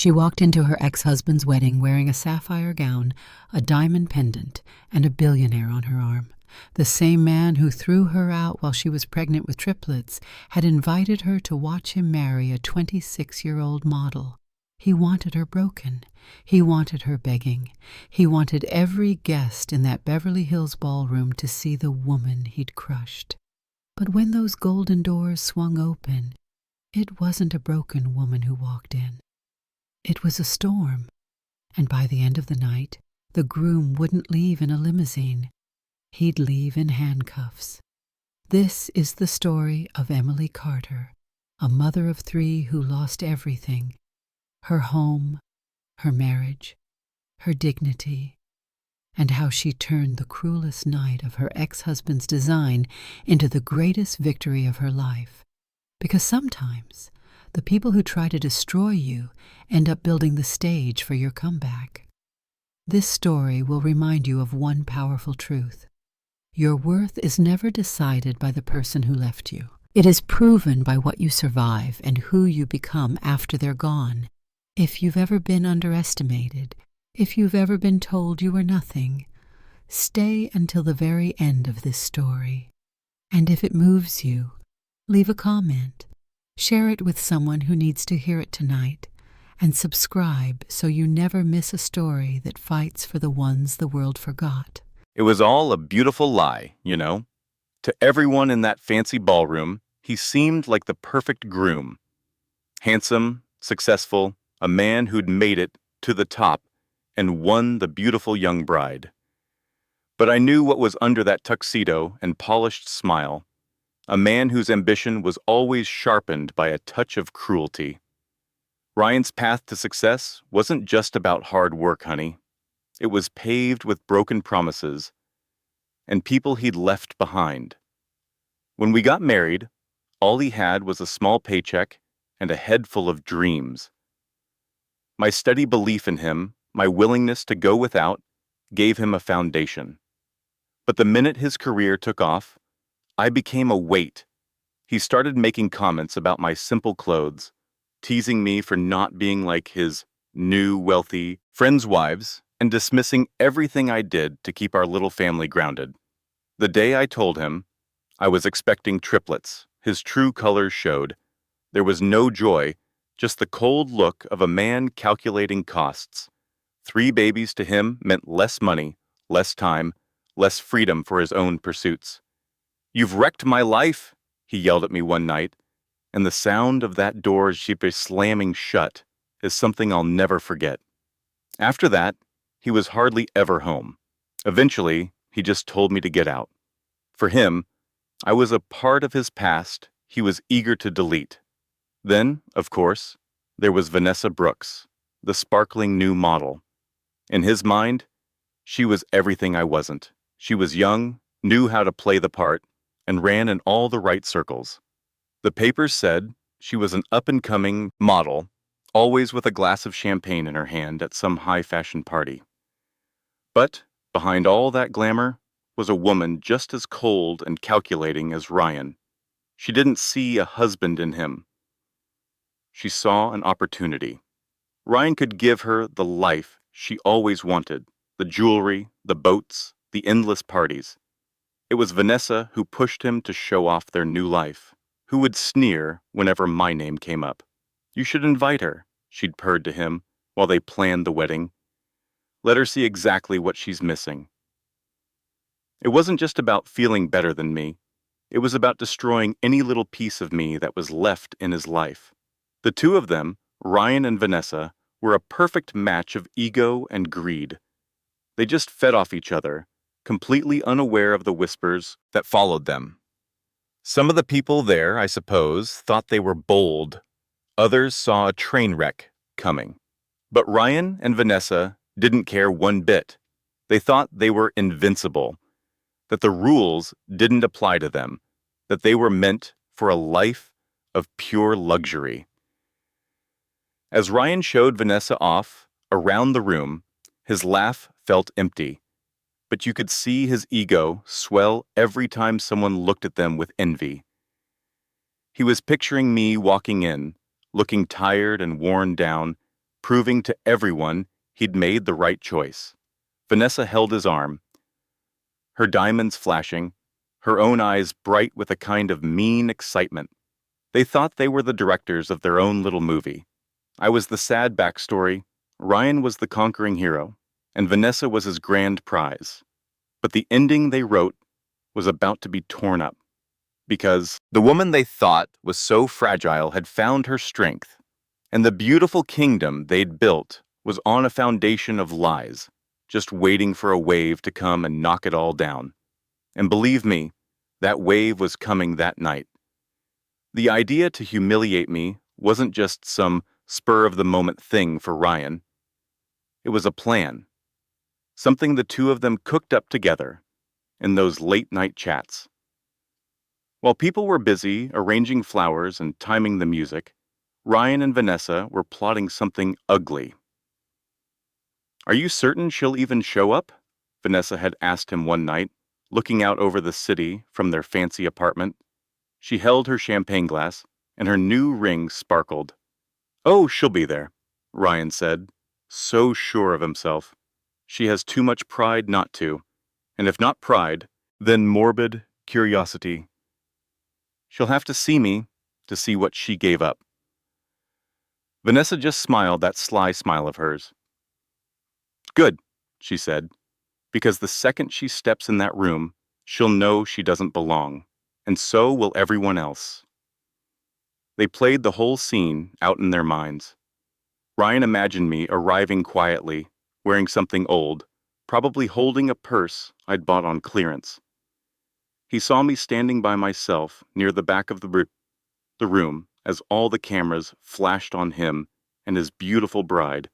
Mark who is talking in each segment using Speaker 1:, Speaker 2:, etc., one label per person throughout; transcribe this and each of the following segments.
Speaker 1: She walked into her ex-husband's wedding wearing a sapphire gown, a diamond pendant, and a billionaire on her arm. The same man who threw her out while she was pregnant with triplets had invited her to watch him marry a 26-year-old model. He wanted her broken. He wanted her begging. He wanted every guest in that Beverly Hills ballroom to see the woman he'd crushed. But when those golden doors swung open, it wasn't a broken woman who walked in. It was a storm, and by the end of the night, the groom wouldn't leave in a limousine. He'd leave in handcuffs. This is the story of Emily Carter, a mother of 3 who lost everything: her home, her marriage, her dignity, and how she turned the cruelest night of her ex-husband's design into the greatest victory of her life. Because sometimes the people who try to destroy you end up building the stage for your comeback. This story will remind you of one powerful truth. Your worth is never decided by the person who left you. It is proven by what you survive and who you become after they're gone. If you've ever been underestimated, if you've ever been told you were nothing, stay until the very end of this story. And if it moves you, leave a comment, share it with someone who needs to hear it tonight, and subscribe so you never miss a story that fights for the ones the world forgot.
Speaker 2: It was all a beautiful lie, you know. To everyone in that fancy ballroom, he seemed like the perfect groom. Handsome, successful, a man who'd made it to the top and won the beautiful young bride. But I knew what was under that tuxedo and polished smile, a man whose ambition was always sharpened by a touch of cruelty. Ryan's path to success wasn't just about hard work, honey. It was paved with broken promises and people he'd left behind. When we got married, all he had was a small paycheck and a head full of dreams. My steady belief in him, my willingness to go without, gave him a foundation. But the minute his career took off, I became a weight. He started making comments about my simple clothes, teasing me for not being like his new, wealthy friends' wives, and dismissing everything I did to keep our little family grounded. The day I told him I was expecting triplets, his true colors showed. There was no joy, just the cold look of a man calculating costs. 3 babies to him meant less money, less time, less freedom for his own pursuits. "You've wrecked my life," he yelled at me one night, and the sound of that door slamming shut is something I'll never forget. After that, he was hardly ever home. Eventually, he just told me to get out. For him, I was a part of his past he was eager to delete. Then, of course, there was Vanessa Brooks, the sparkling new model. In his mind, she was everything I wasn't. She was young, knew how to play the part, and ran in all the right circles. The papers said she was an up-and-coming model, always with a glass of champagne in her hand at some high-fashion party. But behind all that glamour was a woman just as cold and calculating as Ryan. She didn't see a husband in him. She saw an opportunity. Ryan could give her the life she always wanted, the jewelry, the boats, the endless parties. It was Vanessa who pushed him to show off their new life, who would sneer whenever my name came up. "You should invite her," she'd purred to him while they planned the wedding. "Let her see exactly what she's missing." It wasn't just about feeling better than me. It was about destroying any little piece of me that was left in his life. The two of them, Ryan and Vanessa, were a perfect match of ego and greed. They just fed off each other, completely unaware of the whispers that followed them. Some of the people there, I suppose, thought they were bold. Others saw a train wreck coming. But Ryan and Vanessa didn't care one bit. They thought they were invincible, that the rules didn't apply to them, that they were meant for a life of pure luxury. As Ryan showed Vanessa off around the room, his laugh felt empty, but you could see his ego swell every time someone looked at them with envy. He was picturing me walking in, looking tired and worn down, proving to everyone he'd made the right choice. Vanessa held his arm, her diamonds flashing, her own eyes bright with a kind of mean excitement. They thought they were the directors of their own little movie. I was the sad backstory, Ryan was the conquering hero, and Vanessa was his grand prize. But the ending they wrote was about to be torn up, because the woman they thought was so fragile had found her strength, and the beautiful kingdom they'd built was on a foundation of lies, just waiting for a wave to come and knock it all down. And believe me, that wave was coming that night. The idea to humiliate me wasn't just some spur-of-the-moment thing for Ryan. It was a plan, something the two of them cooked up together in those late-night chats. While people were busy arranging flowers and timing the music, Ryan and Vanessa were plotting something ugly. "Are you certain she'll even show up?" Vanessa had asked him one night, looking out over the city from their fancy apartment. She held her champagne glass, and her new ring sparkled. "Oh, she'll be there," Ryan said, so sure of himself. "She has too much pride not to, and if not pride, then morbid curiosity. She'll have to see me to see what she gave up." Vanessa just smiled that sly smile of hers. "Good," she said, "because the second she steps in that room, she'll know she doesn't belong, and so will everyone else." They played the whole scene out in their minds. Ryan imagined me arriving quietly, wearing something old, probably holding a purse I'd bought on clearance. He saw me standing by myself near the back of the room as all the cameras flashed on him and his beautiful bride.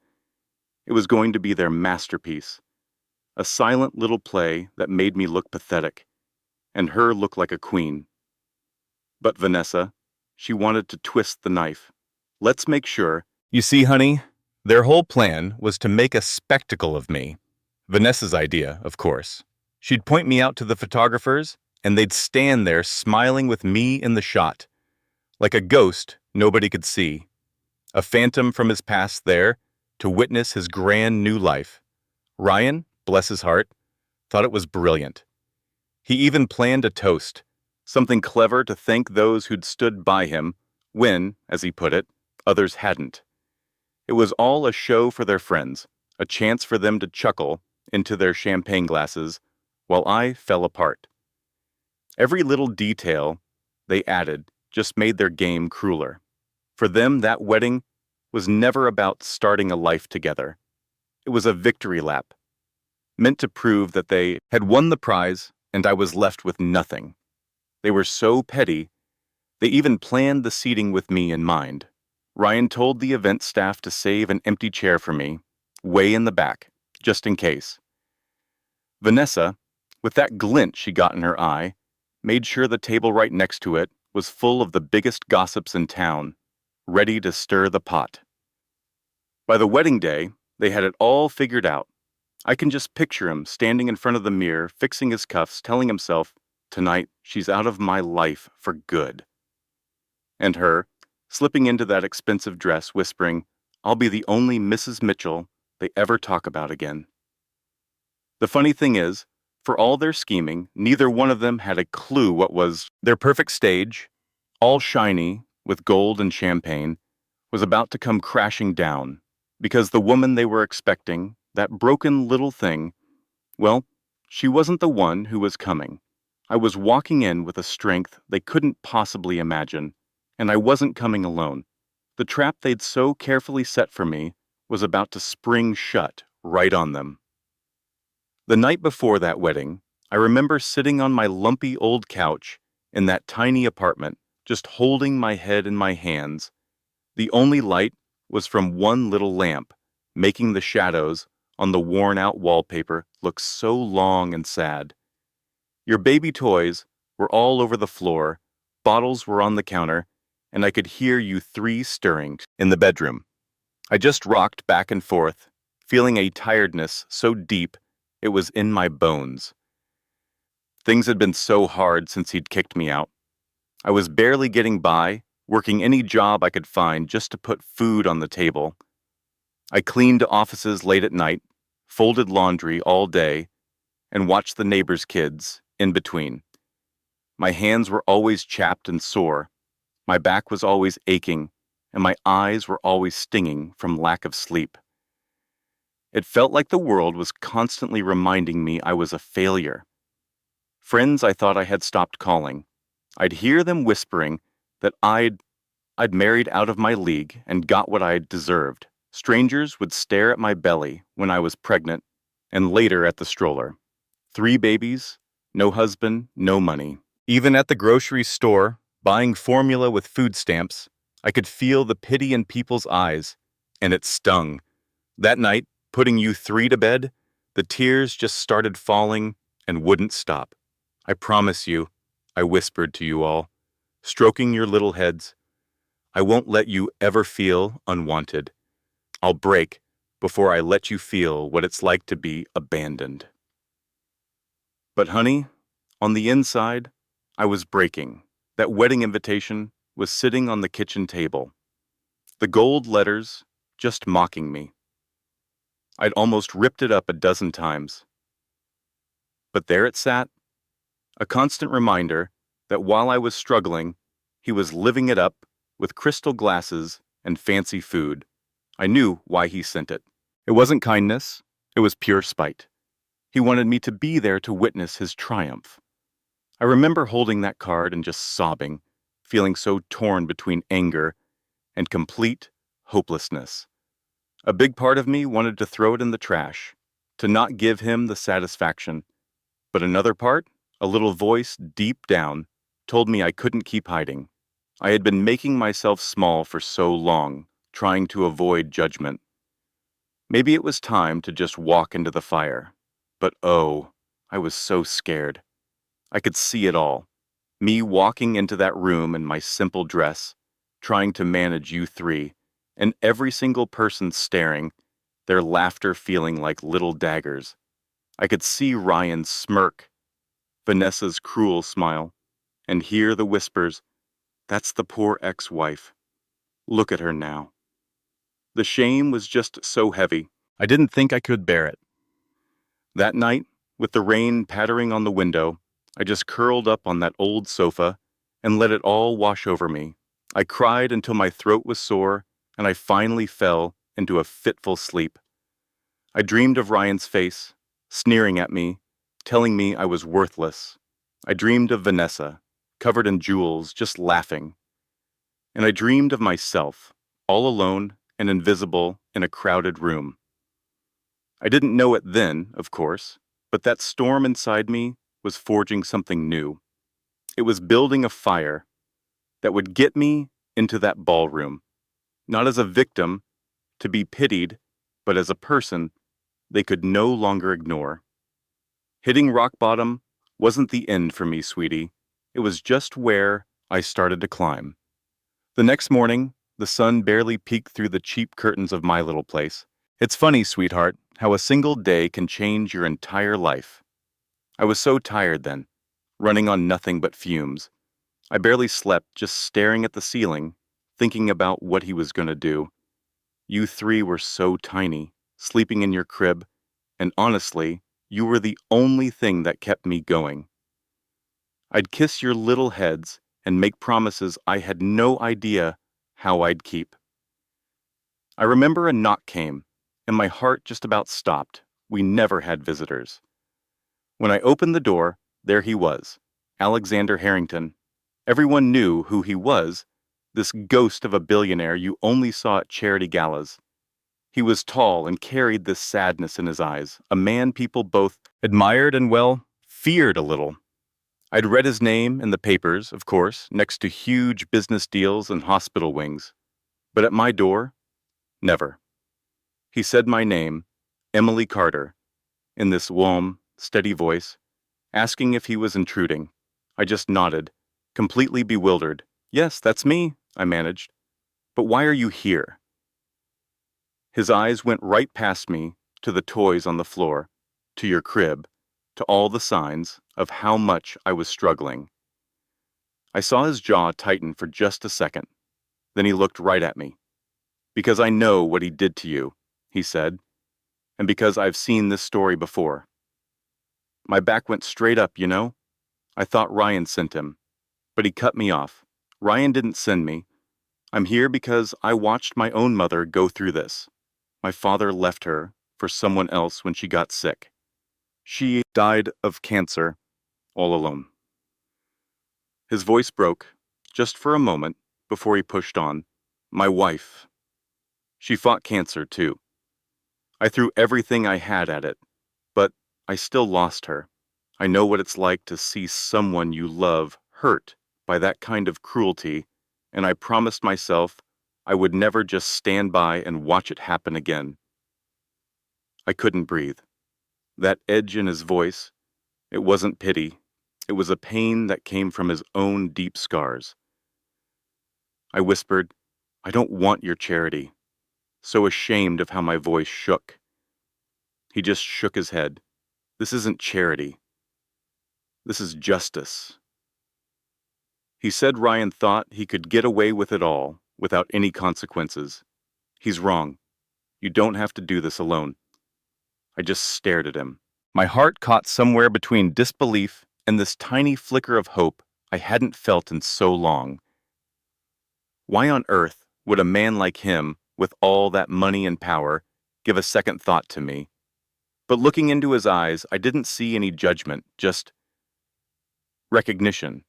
Speaker 2: It was going to be their masterpiece, a silent little play that made me look pathetic, and her look like a queen. But Vanessa, she wanted to twist the knife. "Let's make sure." "You see, honey, their whole plan was to make a spectacle of me. Vanessa's idea, of course. She'd point me out to the photographers, and they'd stand there smiling with me in the shot, like a ghost nobody could see, a phantom from his past there to witness his grand new life. Ryan, bless his heart, thought it was brilliant. He even planned a toast, something clever to thank those who'd stood by him when, as he put it, others hadn't. It was all a show for their friends, a chance for them to chuckle into their champagne glasses while I fell apart. Every little detail they added just made their game crueler. For them, that wedding was never about starting a life together. It was a victory lap, meant to prove that they had won the prize and I was left with nothing. They were so petty, they even planned the seating with me in mind. Ryan told the event staff to save an empty chair for me, way in the back, just in case. Vanessa, with that glint she got in her eye, made sure the table right next to it was full of the biggest gossips in town, ready to stir the pot. By the wedding day, they had it all figured out. I can just picture him standing in front of the mirror, fixing his cuffs, telling himself, "Tonight, she's out of my life for good." And her, slipping into that expensive dress, whispering, "I'll be the only Mrs. Mitchell they ever talk about again." The funny thing is, for all their scheming, neither one of them had a clue what was their perfect stage, all shiny with gold and champagne, was about to come crashing down, because the woman they were expecting, that broken little thing, well, she wasn't the one who was coming. I was walking in with a strength they couldn't possibly imagine, and I wasn't coming alone. The trap they'd so carefully set for me was about to spring shut right on them. The night before that wedding, I remember sitting on my lumpy old couch in that tiny apartment, just holding my head in my hands. The only light was from one little lamp, making the shadows on the worn-out wallpaper look so long and sad. Your baby toys were all over the floor, bottles were on the counter, and I could hear you three stirring in the bedroom. I just rocked back and forth, feeling a tiredness so deep it was in my bones. Things had been so hard since he'd kicked me out. I was barely getting by, working any job I could find just to put food on the table. I cleaned offices late at night, folded laundry all day, and watched the neighbors' kids in between. My hands were always chapped and sore, my back was always aching, and my eyes were always stinging from lack of sleep. It felt like the world was constantly reminding me I was a failure. Friends I thought I had stopped calling. I'd hear them whispering that I'd married out of my league and got what I deserved. Strangers would stare at my belly when I was pregnant and later at the stroller. 3 babies, no husband, no money. Even at the grocery store, buying formula with food stamps, I could feel the pity in people's eyes, and it stung. That night, putting you 3 to bed, the tears just started falling and wouldn't stop. I promise you, I whispered to you all, stroking your little heads, I won't let you ever feel unwanted. I'll break before I let you feel what it's like to be abandoned. But honey, on the inside, I was breaking. That wedding invitation was sitting on the kitchen table. The gold letters just mocking me. I'd almost ripped it up a dozen times. But there it sat, a constant reminder that while I was struggling, he was living it up with crystal glasses and fancy food. I knew why he sent it. It wasn't kindness, it was pure spite. He wanted me to be there to witness his triumph. I remember holding that card and just sobbing, feeling so torn between anger and complete hopelessness. A big part of me wanted to throw it in the trash, to not give him the satisfaction. But another part, a little voice deep down, told me I couldn't keep hiding. I had been making myself small for so long, trying to avoid judgment. Maybe it was time to just walk into the fire. But oh, I was so scared. I could see it all. Me walking into that room in my simple dress, trying to manage you 3, and every single person staring, their laughter feeling like little daggers. I could see Ryan's smirk, Vanessa's cruel smile, and hear the whispers, "That's the poor ex-wife. Look at her now." The shame was just so heavy, I didn't think I could bear it. That night, with the rain pattering on the window, I just curled up on that old sofa and let it all wash over me. I cried until my throat was sore, and I finally fell into a fitful sleep. I dreamed of Ryan's face, sneering at me, telling me I was worthless. I dreamed of Vanessa, covered in jewels, just laughing. And I dreamed of myself, all alone and invisible in a crowded room. I didn't know it then, of course, but that storm inside me was forging something new. It was building a fire that would get me into that ballroom, not as a victim to be pitied, but as a person they could no longer ignore. Hitting rock bottom wasn't the end for me, sweetie. It was just where I started to climb. The next morning, the sun barely peeked through the cheap curtains of my little place. It's funny, sweetheart, how a single day can change your entire life. I was so tired then, running on nothing but fumes. I barely slept, just staring at the ceiling, thinking about what he was going to do. You 3 were so tiny, sleeping in your crib, and honestly, you were the only thing that kept me going. I'd kiss your little heads and make promises I had no idea how I'd keep. I remember a knock came, and my heart just about stopped. We never had visitors. When I opened the door, there he was, Alexander Harrington. Everyone knew who he was, this ghost of a billionaire you only saw at charity galas. He was tall and carried this sadness in his eyes, a man people both admired and, well, feared a little. I'd read his name in the papers, of course, next to huge business deals and hospital wings. But at my door, never. He said my name, Emily Carter, in this warm, steady voice, asking if he was intruding. I just nodded, completely bewildered. "Yes, that's me," I managed. "But why are you here?" His eyes went right past me to the toys on the floor, to your crib, to all the signs of how much I was struggling. I saw his jaw tighten for just a second. Then he looked right at me. "Because I know what he did to you. he said, and because I've seen this story before. My back went straight up, you know? I thought Ryan sent him, but he cut me off. Ryan didn't send me. I'm here because I watched my own mother go through this. My father left her for someone else when she got sick. She died of cancer all alone. His voice broke, just for a moment, before he pushed on. My wife. She fought cancer, too. I threw everything I had at it, but I still lost her. I know what it's like to see someone you love hurt by that kind of cruelty, and I promised myself I would never just stand by and watch it happen again. I couldn't breathe. That edge in his voice, it wasn't pity. It was a pain that came from his own deep scars. I whispered, I don't want your charity, so ashamed of how my voice shook. He just shook his head. This isn't charity. This is justice. He said Ryan thought he could get away with it all without any consequences. He's wrong. You don't have to do this alone. I just stared at him. My heart caught somewhere between disbelief and this tiny flicker of hope I hadn't felt in so long. Why on earth would a man like him, with all that money and power, give a second thought to me? But looking into his eyes, I didn't see any judgment, just recognition.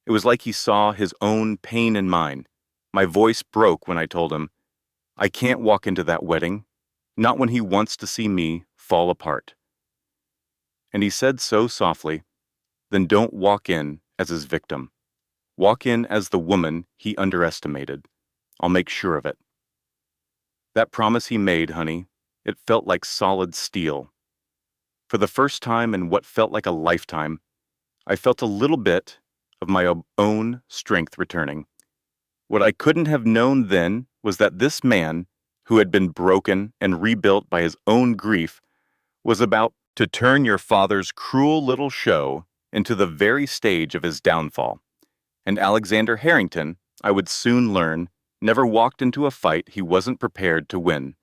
Speaker 2: It was like he saw his own pain in mine. My voice broke when I told him, I can't walk into that wedding, not when he wants to see me fall apart. And he said so softly, then don't walk in as his victim. Walk in as the woman he underestimated. I'll make sure of it. That promise he made, honey, it felt like solid steel. For the first time in what felt like a lifetime, I felt a little bit of my own strength returning. What I couldn't have known then was that this man, who had been broken and rebuilt by his own grief, was about to turn your father's cruel little show into the very stage of his downfall. And Alexander Harrington, I would soon learn, never walked into a fight he wasn't prepared to win.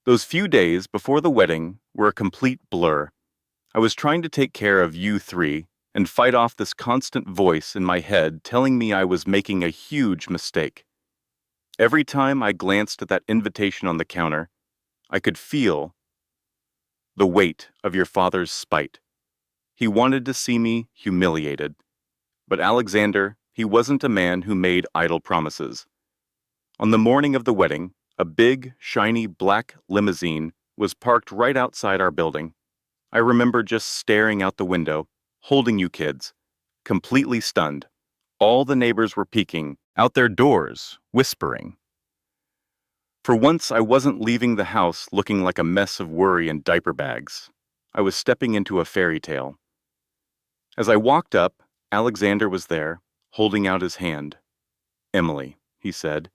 Speaker 2: Those few days before the wedding were a complete blur. I was trying to take care of you three and fight off this constant voice in my head telling me I was making a huge mistake. Every time I glanced at that invitation on the counter, I could feel the weight of your father's spite. He wanted to see me humiliated. But Alexander, he wasn't a man who made idle promises. On the morning of the wedding, a big, shiny black limousine was parked right outside our building. I remember just staring out the window, holding you kids, completely stunned. All the neighbors were peeking out their doors, whispering. For once, I wasn't leaving the house looking like a mess of worry and diaper bags. I was stepping into a fairy tale. As I walked up, Alexander was there, holding out his hand. Emily, he said,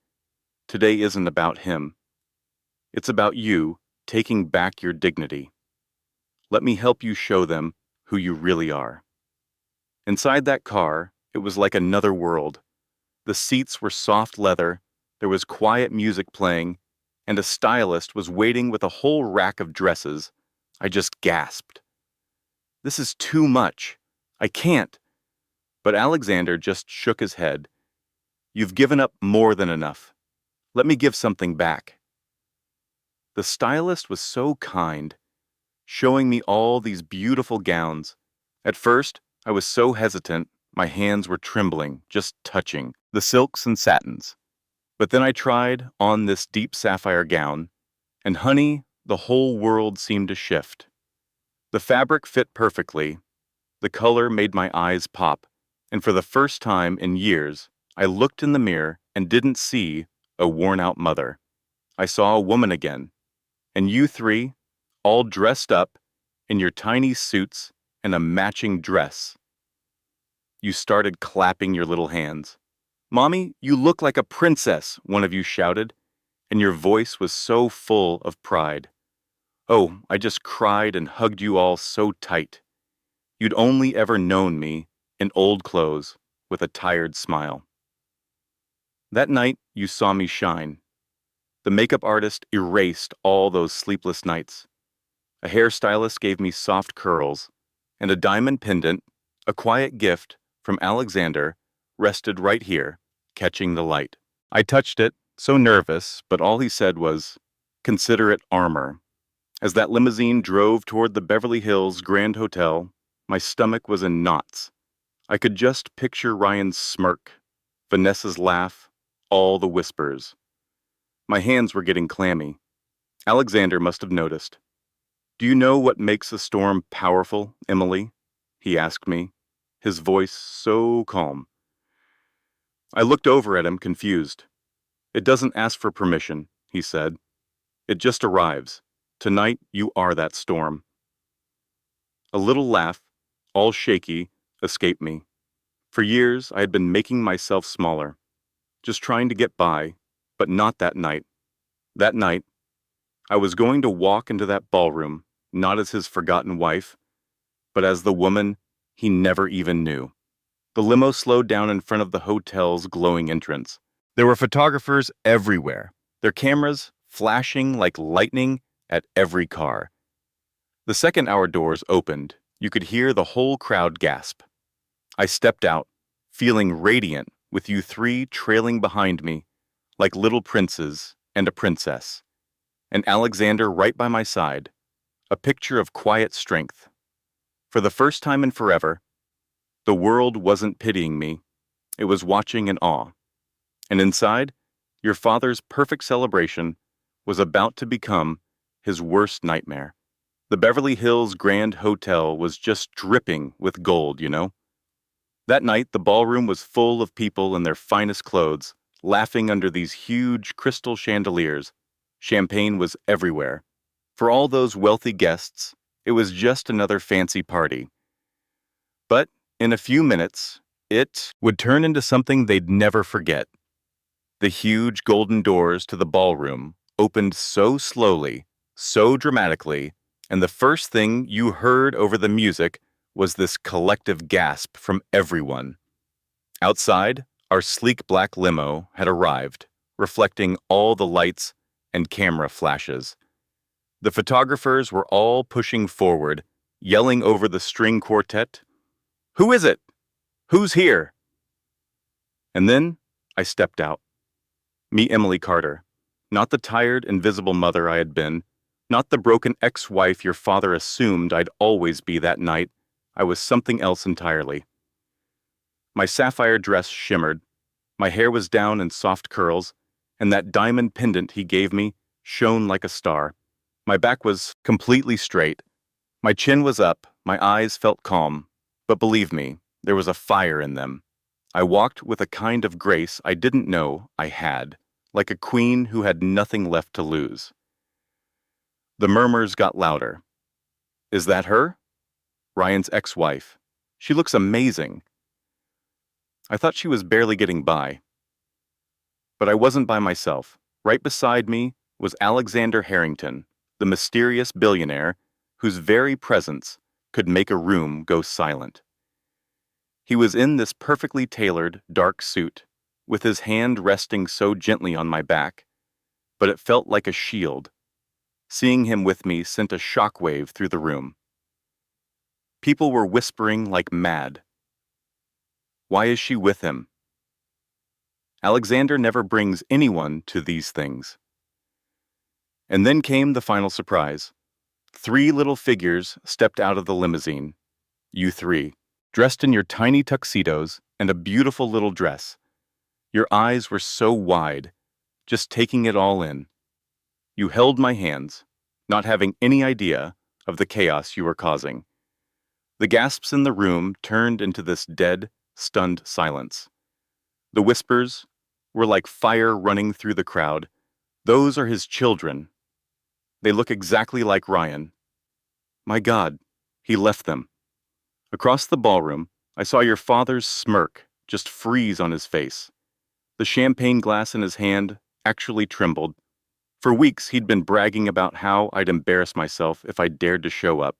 Speaker 2: today isn't about him. It's about you taking back your dignity. Let me help you show them who you really are. Inside that car, it was like another world. The seats were soft leather, there was quiet music playing, and a stylist was waiting with a whole rack of dresses. I just gasped. This is too much. I can't. But Alexander just shook his head. You've given up more than enough. Let me give something back. The stylist was so kind, showing me all these beautiful gowns. At first, I was so hesitant, my hands were trembling, just touching the silks and satins. But then I tried on this deep sapphire gown, and honey, the whole world seemed to shift. The fabric fit perfectly, the color made my eyes pop, and for the first time in years, I looked in the mirror and didn't see a worn-out mother. I saw a woman again, and you three, all dressed up in your tiny suits and a matching dress. You started clapping your little hands. Mommy, you look like a princess, one of you shouted, and your voice was so full of pride. Oh, I just cried and hugged you all so tight. You'd only ever known me in old clothes with a tired smile. That night, you saw me shine. The makeup artist erased all those sleepless nights. A hairstylist gave me soft curls, and a diamond pendant, a quiet gift from Alexander, rested right here, catching the light. I touched it, so nervous, but all he said was, "Consider it armor." As that limousine drove toward the Beverly Hills Grand Hotel, my stomach was in knots. I could just picture Ryan's smirk, Vanessa's laugh, all the whispers. My hands were getting clammy. Alexander must have noticed. "Do you know what makes a storm powerful, Emily?" he asked me, his voice so calm. I looked over at him, confused. "It doesn't ask for permission," he said. "It just arrives. Tonight, you are that storm." A little laugh, all shaky, escaped me. For years, I had been making myself smaller, just trying to get by, but not that night. That night, I was going to walk into that ballroom, not as his forgotten wife, but as the woman he never even knew. The limo slowed down in front of the hotel's glowing entrance. There were photographers everywhere, their cameras flashing like lightning at every car. The second-hour doors opened. You could hear the whole crowd gasp. I stepped out, feeling radiant, with you three trailing behind me, like little princes and a princess, and Alexander right by my side, a picture of quiet strength. For the first time in forever, the world wasn't pitying me, it was watching in awe. And inside, your father's perfect celebration was about to become his worst nightmare. The Beverly Hills Grand Hotel was just dripping with gold, you know? That night, the ballroom was full of people in their finest clothes, laughing under these huge crystal chandeliers. Champagne was everywhere. For all those wealthy guests, it was just another fancy party. But in a few minutes, it would turn into something they'd never forget. The huge golden doors to the ballroom opened so slowly, so dramatically, and the first thing you heard over the music was this collective gasp from everyone. Outside, our sleek black limo had arrived, reflecting all the lights and camera flashes. The photographers were all pushing forward, yelling over the string quartet, "Who is it? Who's here?" And then I stepped out. Me, Emily Carter. Not the tired, invisible mother I had been, not the broken ex-wife your father assumed I'd always be that night. I was something else entirely. My sapphire dress shimmered, my hair was down in soft curls, and that diamond pendant he gave me shone like a star. My back was completely straight. My chin was up, my eyes felt calm, but believe me, there was a fire in them. I walked with a kind of grace I didn't know I had, like a queen who had nothing left to lose. The murmurs got louder. "Is that her? Ryan's ex-wife. She looks amazing." I thought she was barely getting by. But I wasn't by myself. Right beside me was Alexander Harrington, the mysterious billionaire whose very presence could make a room go silent. He was in this perfectly tailored, dark suit, with his hand resting so gently on my back, but it felt like a shield. Seeing him with me sent a shockwave through the room. People were whispering like mad. Why is she with him? Alexander never brings anyone to these things. And then came the final surprise. 3 little figures stepped out of the limousine. You 3, dressed in your tiny tuxedos and a beautiful little dress. Your eyes were so wide, just taking it all in. You held my hands, not having any idea of the chaos you were causing. The gasps in the room turned into this dead, stunned silence. The whispers were like fire running through the crowd. "Those are his children. They look exactly like Ryan. My God, he left them." Across the ballroom, I saw your father's smirk just freeze on his face. The champagne glass in his hand actually trembled. For weeks, he'd been bragging about how I'd embarrass myself if I dared to show up.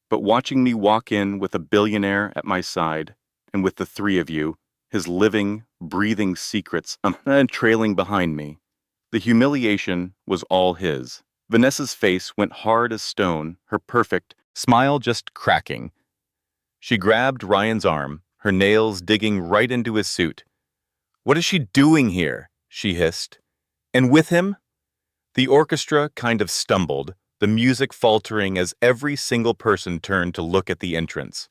Speaker 2: But watching me walk in with a billionaire at my side, and with the 3 of you, his living, breathing secrets trailing behind me, The humiliation was all his. Vanessa's face went hard as stone, her perfect smile just cracking. She grabbed Ryan's arm, her nails digging right into his suit. "What is she doing here?" she hissed. "And with him?" The orchestra kind of stumbled, the music faltering as every single person turned to look at the entrance.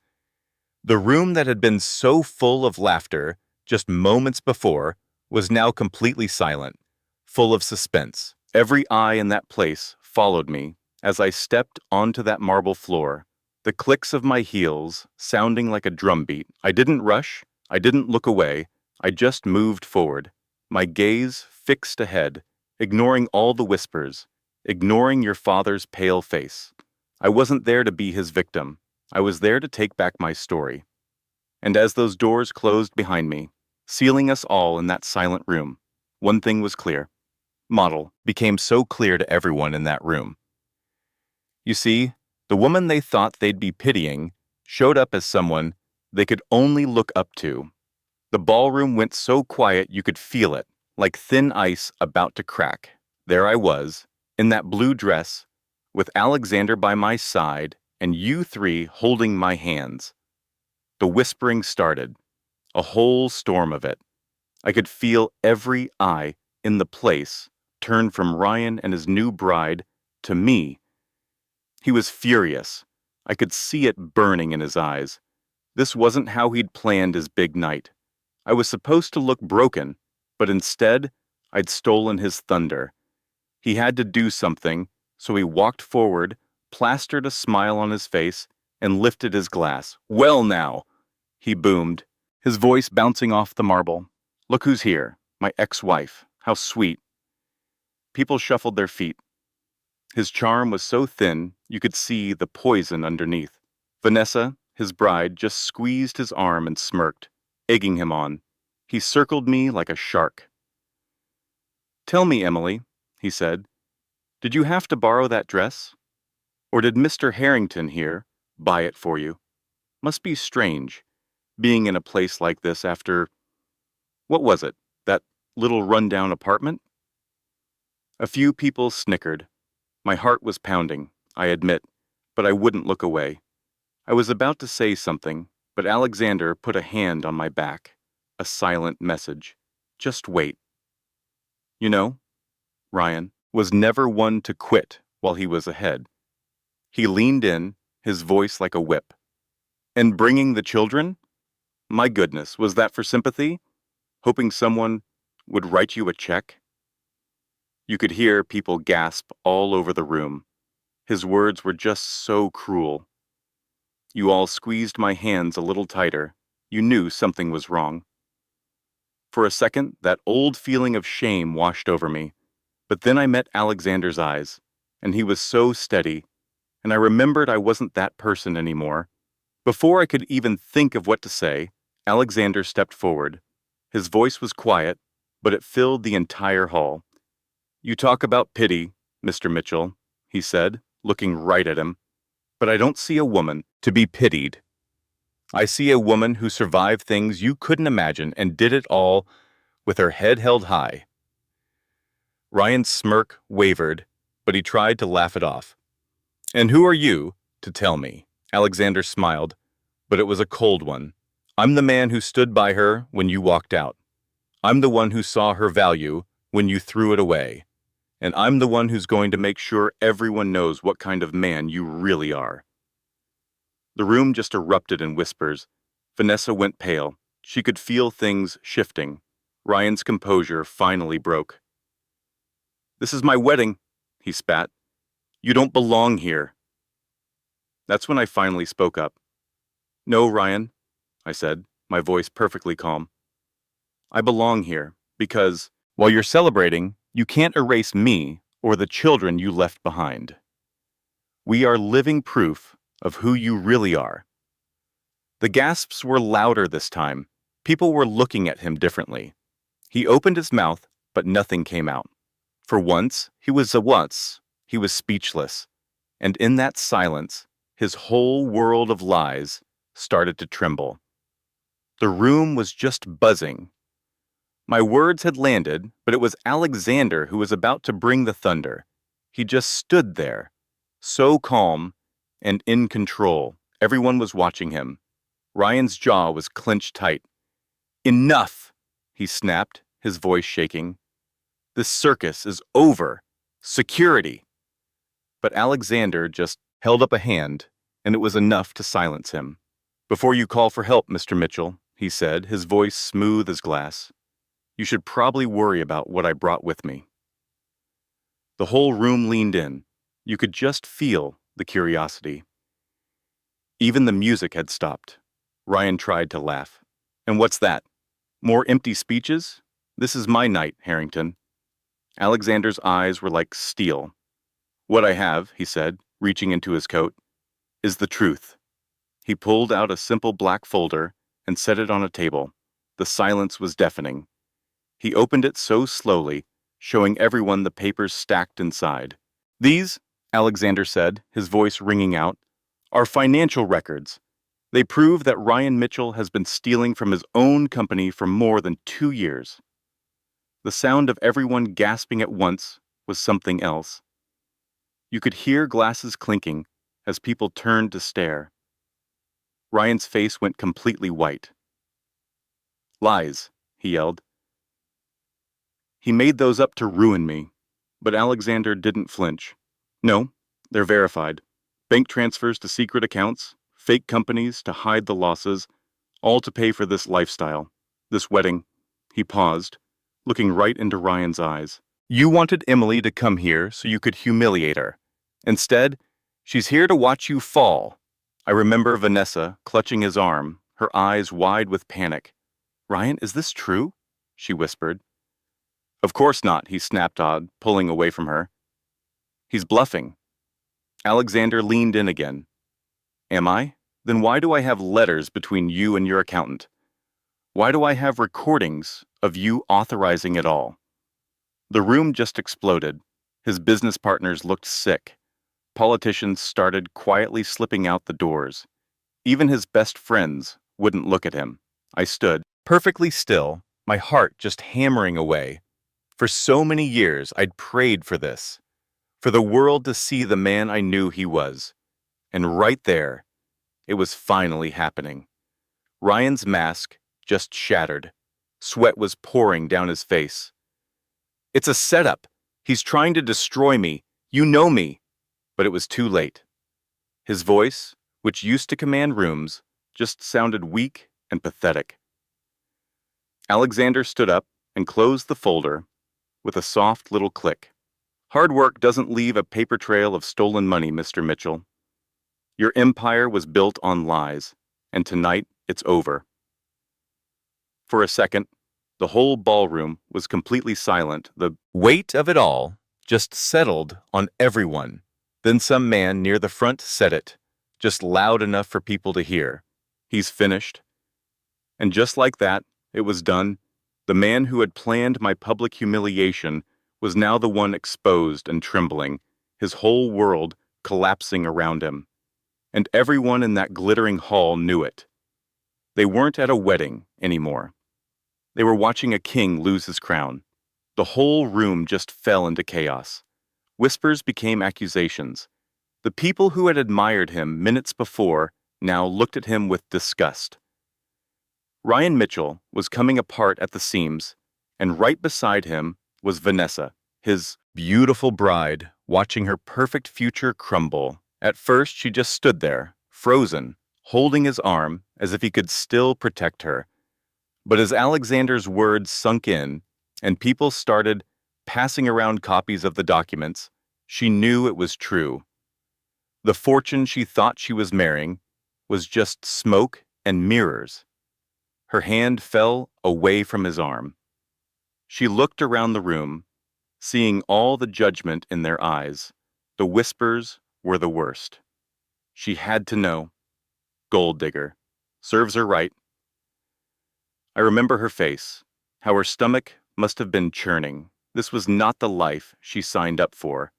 Speaker 2: The room that had been so full of laughter just moments before was now completely silent, full of suspense. Every eye in that place followed me as I stepped onto that marble floor, the clicks of my heels sounding like a drumbeat. I didn't rush, I didn't look away, I just moved forward, my gaze fixed ahead, ignoring all the whispers, ignoring your father's pale face. I wasn't there to be his victim. I was there to take back my story. And as those doors closed behind me, sealing us all in that silent room, one thing was clear. Model became so clear to everyone in that room. You see, the woman they thought they'd be pitying showed up as someone they could only look up to. The ballroom went so quiet you could feel it, like thin ice about to crack. There I was, in that blue dress, with Alexander by my side and you three holding my hands. The whispering started, a whole storm of it. I could feel every eye in the place turn from Ryan and his new bride to me. He was furious. I could see it burning in his eyes. This wasn't how he'd planned his big night. I was supposed to look broken, but instead, I'd stolen his thunder. He had to do something, so he walked forward, plastered a smile on his face, and lifted his glass. "Well now," he boomed, his voice bouncing off the marble. "Look who's here, my ex-wife. How sweet." People shuffled their feet. His charm was so thin, you could see the poison underneath. Vanessa, his bride, just squeezed his arm and smirked, egging him on. He circled me like a shark. "Tell me, Emily," he said, "did you have to borrow that dress? Or did Mr. Harrington here buy it for you? Must be strange, being in a place like this after, what was it, that little rundown apartment?" A few people snickered. My heart was pounding, I admit, but I wouldn't look away. I was about to say something, but Alexander put a hand on my back, a silent message. Just wait. You know, Ryan was never one to quit while he was ahead. He leaned in, his voice like a whip. "And bringing the children? My goodness, was that for sympathy? Hoping someone would write you a check?" You could hear people gasp all over the room. His words were just so cruel. You all squeezed my hands a little tighter. You knew something was wrong. For a second, that old feeling of shame washed over me. But then I met Alexander's eyes, and he was so steady, and I remembered I wasn't that person anymore. Before I could even think of what to say, Alexander stepped forward. His voice was quiet, but it filled the entire hall. "You talk about pity, Mr. Mitchell," he said, looking right at him. "But I don't see a woman to be pitied. I see a woman who survived things you couldn't imagine and did it all with her head held high." Ryan's smirk wavered, but he tried to laugh it off. "And who are you to tell me?" Alexander smiled, but it was a cold one. "I'm the man who stood by her when you walked out. I'm the one who saw her value when you threw it away. And I'm the one who's going to make sure everyone knows what kind of man you really are." The room just erupted in whispers. Vanessa went pale. She could feel things shifting. Ryan's composure finally broke. "This is my wedding," he spat. "You don't belong here." That's when I finally spoke up. "No, Ryan," I said, my voice perfectly calm. "I belong here because, while you're celebrating, you can't erase me or the children you left behind. We are living proof of who you really are." The gasps were louder this time. People were looking at him differently. He opened his mouth, but nothing came out. For once, he was speechless. And in that silence, his whole world of lies started to tremble. The room was just buzzing. My words had landed, but it was Alexander who was about to bring the thunder. He just stood there, so calm and in control. Everyone was watching him. Ryan's jaw was clenched tight. "Enough!" he snapped, his voice shaking. "This circus is over. Security!" But Alexander just held up a hand, and it was enough to silence him. "Before you call for help, Mr. Mitchell," he said, his voice smooth as glass, "you should probably worry about what I brought with me." The whole room leaned in. You could just feel the curiosity. Even the music had stopped. Ryan tried to laugh. "And what's that? More empty speeches? This is my night, Harrington." Alexander's eyes were like steel. "What I have," he said, reaching into his coat, "is the truth." He pulled out a simple black folder and set it on a table. The silence was deafening. He opened it so slowly, showing everyone the papers stacked inside. "These," Alexander said, his voice ringing out, "are financial records. They prove that Ryan Mitchell has been stealing from his own company for more than 2 years." The sound of everyone gasping at once was something else. You could hear glasses clinking as people turned to stare. Ryan's face went completely white. "Lies," he yelled. "He made those up to ruin me." But Alexander didn't flinch. "No, they're verified. Bank transfers to secret accounts, fake companies to hide the losses, all to pay for this lifestyle, this wedding." He paused, looking right into Ryan's eyes. "You wanted Emily to come here so you could humiliate her. Instead, she's here to watch you fall." I remember Vanessa clutching his arm, her eyes wide with panic. "Ryan, is this true?" she whispered. "Of course not," he snapped on, pulling away from her. "He's bluffing." Alexander leaned in again. "Am I? Then why do I have letters between you and your accountant? Why do I have recordings of you authorizing it all?" The room just exploded. His business partners looked sick. Politicians started quietly slipping out the doors. Even his best friends wouldn't look at him. I stood, perfectly still, my heart just hammering away. For so many years, I'd prayed for this, for the world to see the man I knew he was. And right there, it was finally happening. Ryan's mask just shattered. Sweat was pouring down his face. "It's a setup. He's trying to destroy me. You know me." But it was too late. His voice, which used to command rooms, just sounded weak and pathetic. Alexander stood up and closed the folder with a soft little click. "Hard work doesn't leave a paper trail of stolen money, Mr. Mitchell. Your empire was built on lies, and tonight it's over." For a second, the whole ballroom was completely silent. The weight of it all just settled on everyone. Then some man near the front said it, just loud enough for people to hear. "He's finished." And just like that, it was done. The man who had planned my public humiliation was now the one exposed and trembling, his whole world collapsing around him. And everyone in that glittering hall knew it. They weren't at a wedding anymore. They were watching a king lose his crown. The whole room just fell into chaos. Whispers became accusations. The people who had admired him minutes before now looked at him with disgust. Ryan Mitchell was coming apart at the seams, and right beside him was Vanessa, his beautiful bride, watching her perfect future crumble. At first, she just stood there, frozen, holding his arm as if he could still protect her. But as Alexander's words sunk in, and people started passing around copies of the documents, she knew it was true. The fortune she thought she was marrying was just smoke and mirrors. Her hand fell away from his arm. She looked around the room, seeing all the judgment in their eyes. The whispers were the worst. She had to know. Gold digger. Serves her right. I remember her face, how her stomach must have been churning. This was not the life she signed up for.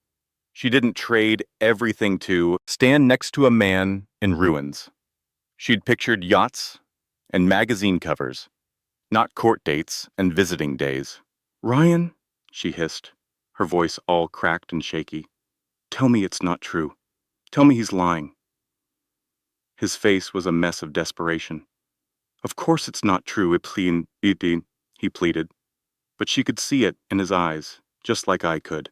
Speaker 2: She didn't trade everything to stand next to a man in ruins. She'd pictured yachts and magazine covers, not court dates and visiting days. "Ryan," she hissed, her voice all cracked and shaky, "tell me it's not true. Tell me he's lying." His face was a mess of desperation. "Of course it's not true, he pleaded, but she could see it in his eyes, just like I could.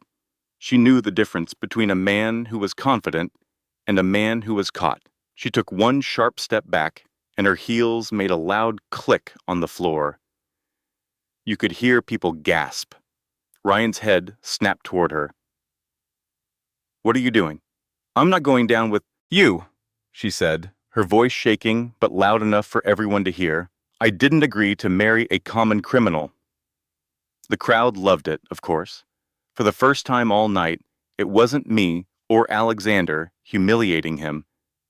Speaker 2: She knew the difference between a man who was confident and a man who was caught. She took one sharp step back, and her heels made a loud click on the floor. You could hear people gasp. Ryan's head snapped toward her. "What are you doing?" "I'm not going down with you," she said, her voice shaking but loud enough for everyone to hear. "I didn't agree to marry a common criminal." The crowd loved it, of course. For the first time all night, it wasn't me or Alexander humiliating him.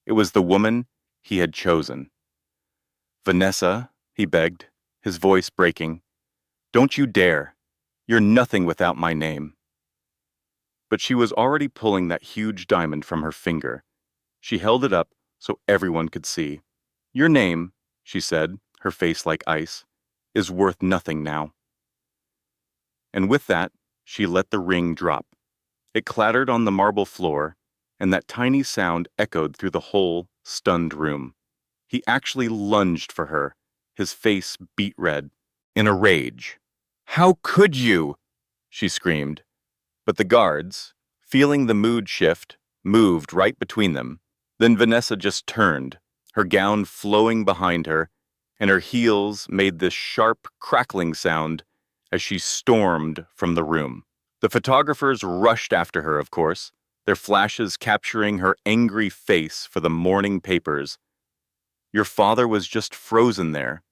Speaker 2: It was the woman he had chosen. "Vanessa," he begged, his voice breaking, "don't you dare. You're nothing without my name." But she was already pulling that huge diamond from her finger. She held it up so everyone could see. "Your name," she said, her face like ice, "is worth nothing now." And with that, she let the ring drop. It clattered on the marble floor, and that tiny sound echoed through the whole stunned room. He actually lunged for her, his face beet red, in a rage. "How could you?" she screamed. But the guards, feeling the mood shift, moved right between them. Then Vanessa just turned, her gown flowing behind her, and her heels made this sharp, crackling sound as she stormed from the room. The photographers rushed after her, of course, their flashes capturing her angry face for the morning papers. Your father was just frozen there,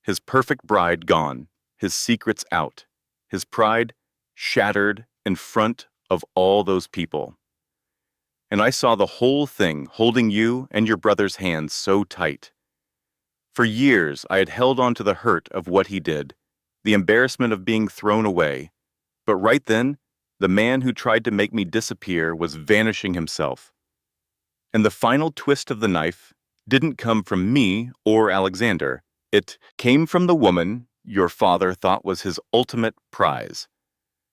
Speaker 2: his perfect bride gone, his secrets out, his pride shattered in front of all those people. And I saw the whole thing holding you and your brother's hands so tight. For years, I had held on to the hurt of what he did, the embarrassment of being thrown away. But right then, the man who tried to make me disappear was vanishing himself. And the final twist of the knife didn't come from me or Alexander. It came from the woman your father thought was his ultimate prize.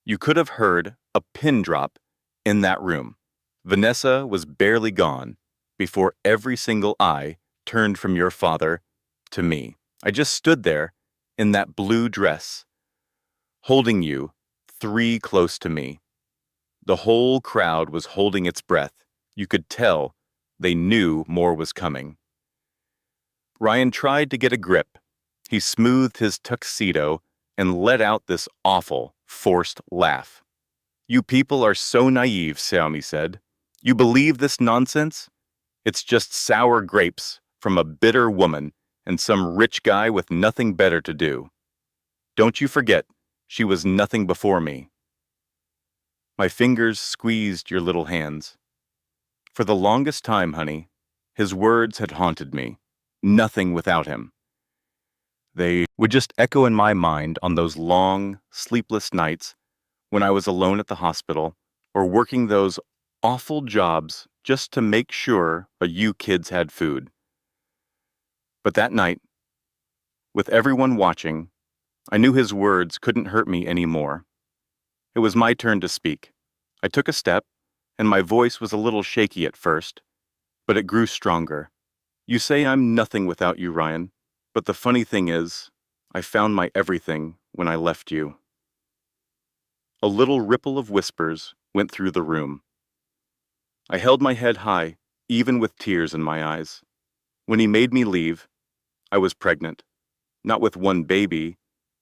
Speaker 2: You could have heard a pin drop in that room. Vanessa was barely gone before every single eye turned from your father to me. I just stood there in that blue dress, holding you, three close to me. The whole crowd was holding its breath. You could tell they knew more was coming. Ryan tried to get a grip. He smoothed his tuxedo and let out this awful, forced laugh. "You people are so naive," Xiaomi said. "You believe this nonsense? It's just sour grapes from a bitter woman and some rich guy with nothing better to do. Don't you forget, she was nothing before me." My fingers squeezed your little hands. For the longest time, honey, his words had haunted me. Nothing without him. They would just echo in my mind on those long, sleepless nights when I was alone at the hospital or working those awful jobs just to make sure you kids had food. But that night, with everyone watching, I knew his words couldn't hurt me anymore. It was my turn to speak. I took a step, and my voice was a little shaky at first, but it grew stronger. "You say I'm nothing without you, Ryan, but the funny thing is, I found my everything when I left you." A little ripple of whispers went through the room. I held my head high, even with tears in my eyes. When he made me leave, I was pregnant. Not with one baby,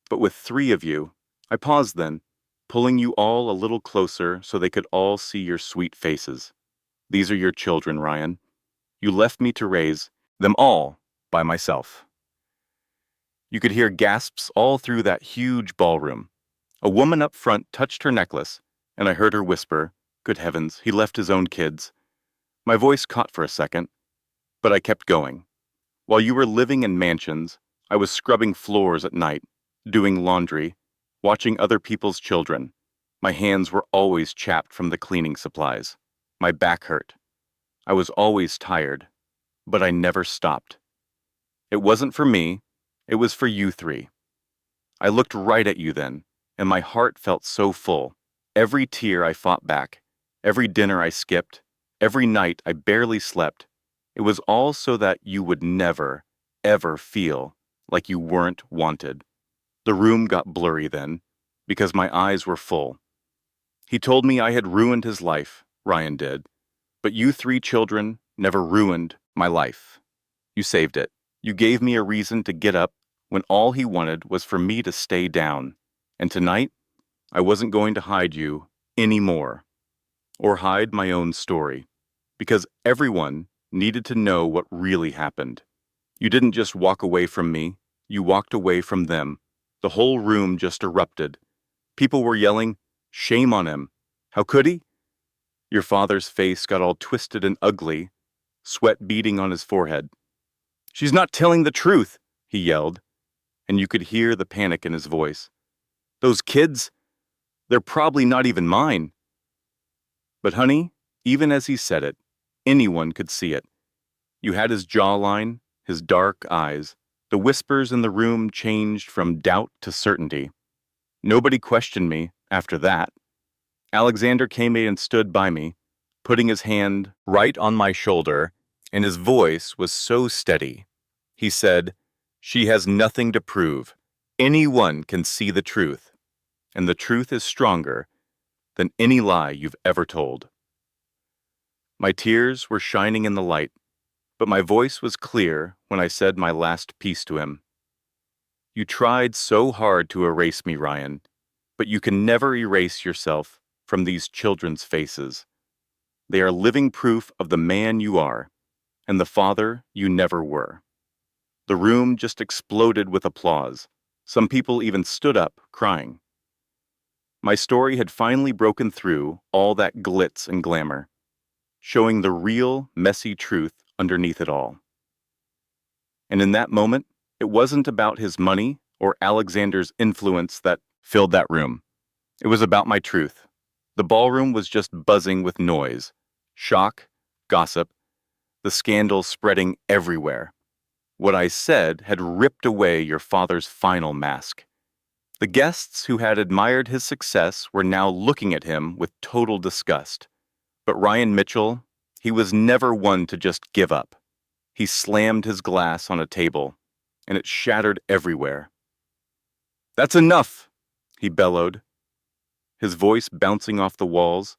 Speaker 2: but with three of you. I paused then, pulling you all a little closer so they could all see your sweet faces. "These are your children, Ryan. You left me to raise them all by myself." You could hear gasps all through that huge ballroom. A woman up front touched her necklace, and I heard her whisper, "Good heavens, he left his own kids." My voice caught for a second, but I kept going. While you were living in mansions, I was scrubbing floors at night, doing laundry, watching other people's children. My hands were always chapped from the cleaning supplies. My back hurt. I was always tired, but I never stopped. It wasn't for me, it was for you three. I looked right at you then, and my heart felt so full. Every tear I fought back, every dinner I skipped, every night I barely slept. It was all so that you would never, ever feel like you weren't wanted. The room got blurry then, because my eyes were full. He told me I had ruined his life, Ryan did, but you three children never ruined my life. You saved it. You gave me a reason to get up when all he wanted was for me to stay down. And tonight, I wasn't going to hide you anymore, or hide my own story, because everyone needed to know what really happened. You didn't just walk away from me, you walked away from them. The whole room just erupted. People were yelling, "Shame on him. How could he?" Your father's face got all twisted and ugly, sweat beading on his forehead. "She's not telling the truth," he yelled, and you could hear the panic in his voice. "Those kids, they're probably not even mine." But honey, even as he said it, anyone could see it. You had his jawline, his dark eyes. The whispers in the room changed from doubt to certainty. Nobody questioned me after that. Alexander came in and stood by me, putting his hand right on my shoulder, and his voice was so steady. He said, "She has nothing to prove. Anyone can see the truth, and the truth is stronger than any lie you've ever told." My tears were shining in the light, but my voice was clear when I said my last piece to him. "You tried so hard to erase me, Ryan, but you can never erase yourself from these children's faces. They are living proof of the man you are, and the father you never were." The room just exploded with applause. Some people even stood up, crying. My story had finally broken through all that glitz and glamour, showing the real, messy truth underneath it all. And in that moment, it wasn't about his money or Alexander's influence that filled that room. It was about my truth. The ballroom was just buzzing with noise, shock, gossip, the scandal spreading everywhere. What I said had ripped away your father's final mask. The guests who had admired his success were now looking at him with total disgust. But Ryan Mitchell, he was never one to just give up. He slammed his glass on a table, and it shattered everywhere. "That's enough," he bellowed, his voice bouncing off the walls.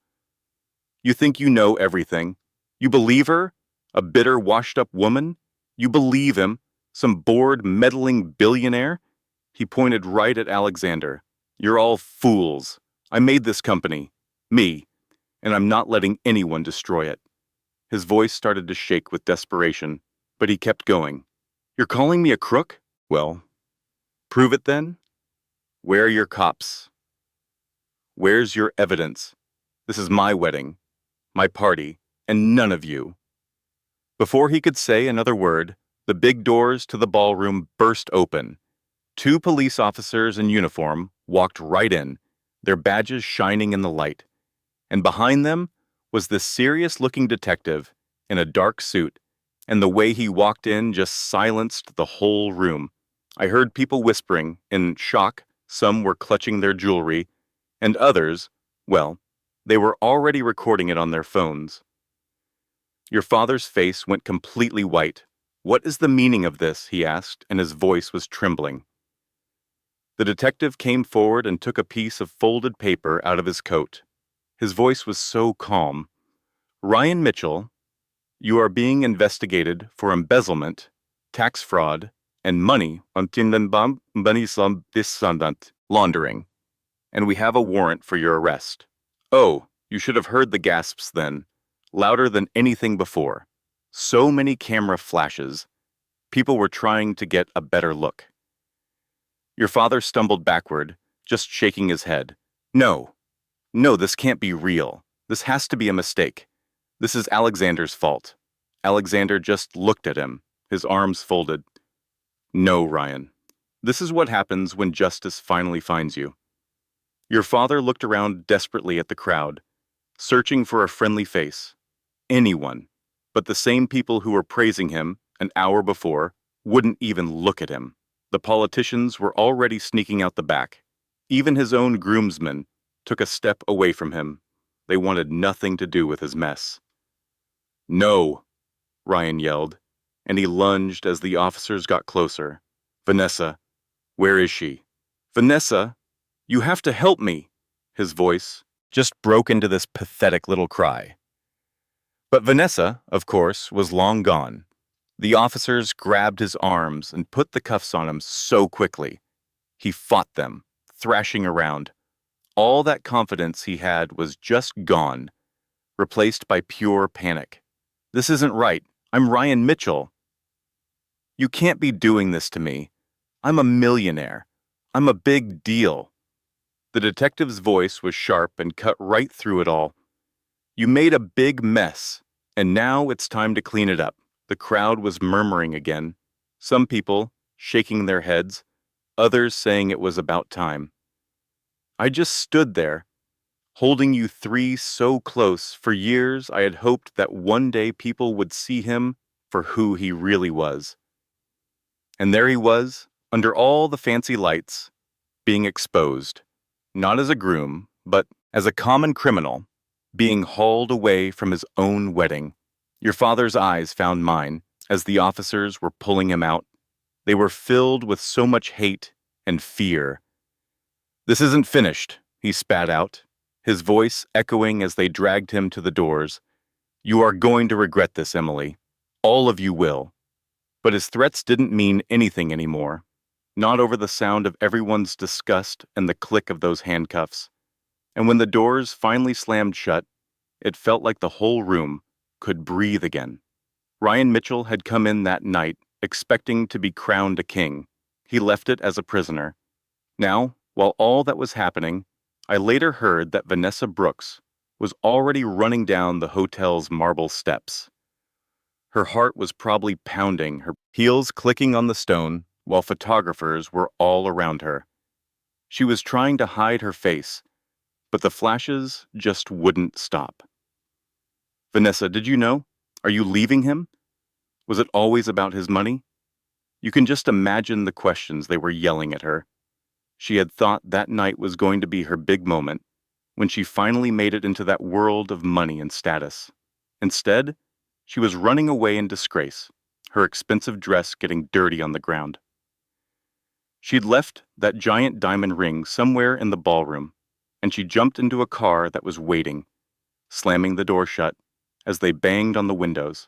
Speaker 2: "You think you know everything. You believe her? A bitter, washed-up woman? You believe him? Some bored, meddling billionaire?" He pointed right at Alexander. "You're all fools. I made this company. Me. And I'm not letting anyone destroy it." His voice started to shake with desperation, but he kept going. "You're calling me a crook? Well, prove it then. Where are your cops? Where's your evidence? This is my wedding, my party, and none of you." Before he could say another word, the big doors to the ballroom burst open. 2 police officers in uniform walked right in, their badges shining in the light. And behind them was this serious-looking detective in a dark suit, and the way he walked in just silenced the whole room. I heard people whispering in shock. Some were clutching their jewelry, and others, well, they were already recording it on their phones. Your father's face went completely white. "What is the meaning of this?" he asked, and his voice was trembling. The detective came forward and took a piece of folded paper out of his coat. His voice was so calm. "Ryan Mitchell, you are being investigated for embezzlement, tax fraud, and money laundering, and we have a warrant for your arrest." Oh, you should have heard the gasps then, louder than anything before. So many camera flashes. People were trying to get a better look. Your father stumbled backward, just shaking his head. No, this can't be real. This has to be a mistake. This is Alexander's fault." Alexander just looked at him, his arms folded. "No, Ryan. This is what happens when justice finally finds you." Your father looked around desperately at the crowd, searching for a friendly face. Anyone, but the same people who were praising him an hour before wouldn't even look at him. The politicians were already sneaking out the back. Even his own groomsmen took a step away from him. They wanted nothing to do with his mess. "No!" Ryan yelled, and he lunged as the officers got closer. "Vanessa, where is she? Vanessa, you have to help me!" His voice just broke into this pathetic little cry. But Vanessa, of course, was long gone. The officers grabbed his arms and put the cuffs on him so quickly. He fought them, thrashing around. All that confidence he had was just gone, replaced by pure panic. "This isn't right. I'm Ryan Mitchell. You can't be doing this to me. I'm a millionaire. I'm a big deal." The detective's voice was sharp and cut right through it all. "You made a big mess, and now it's time to clean it up." The crowd was murmuring again, some people shaking their heads, others saying it was about time. "I just stood there, holding you three so close. For years I had hoped that one day people would see him for who he really was." And there he was, under all the fancy lights, being exposed, not as a groom, but as a common criminal, being hauled away from his own wedding. Your father's eyes found mine as the officers were pulling him out. They were filled with so much hate and fear. "This isn't finished," he spat out, his voice echoing as they dragged him to the doors. "You are going to regret this, Emily. All of you will." But his threats didn't mean anything anymore, not over the sound of everyone's disgust and the click of those handcuffs. And when the doors finally slammed shut, it felt like the whole room could breathe again. Ryan Mitchell had come in that night expecting to be crowned a king. He left it as a prisoner. Now, while all that was happening, I later heard that Vanessa Brooks was already running down the hotel's marble steps. Her heart was probably pounding, her heels clicking on the stone, while photographers were all around her. She was trying to hide her face, but the flashes just wouldn't stop. "Vanessa, did you know? Are you leaving him? Was it always about his money?" You can just imagine the questions they were yelling at her. She had thought that night was going to be her big moment, when she finally made it into that world of money and status. Instead, she was running away in disgrace, her expensive dress getting dirty on the ground. She'd left that giant diamond ring somewhere in the ballroom, and she jumped into a car that was waiting, slamming the door shut as they banged on the windows.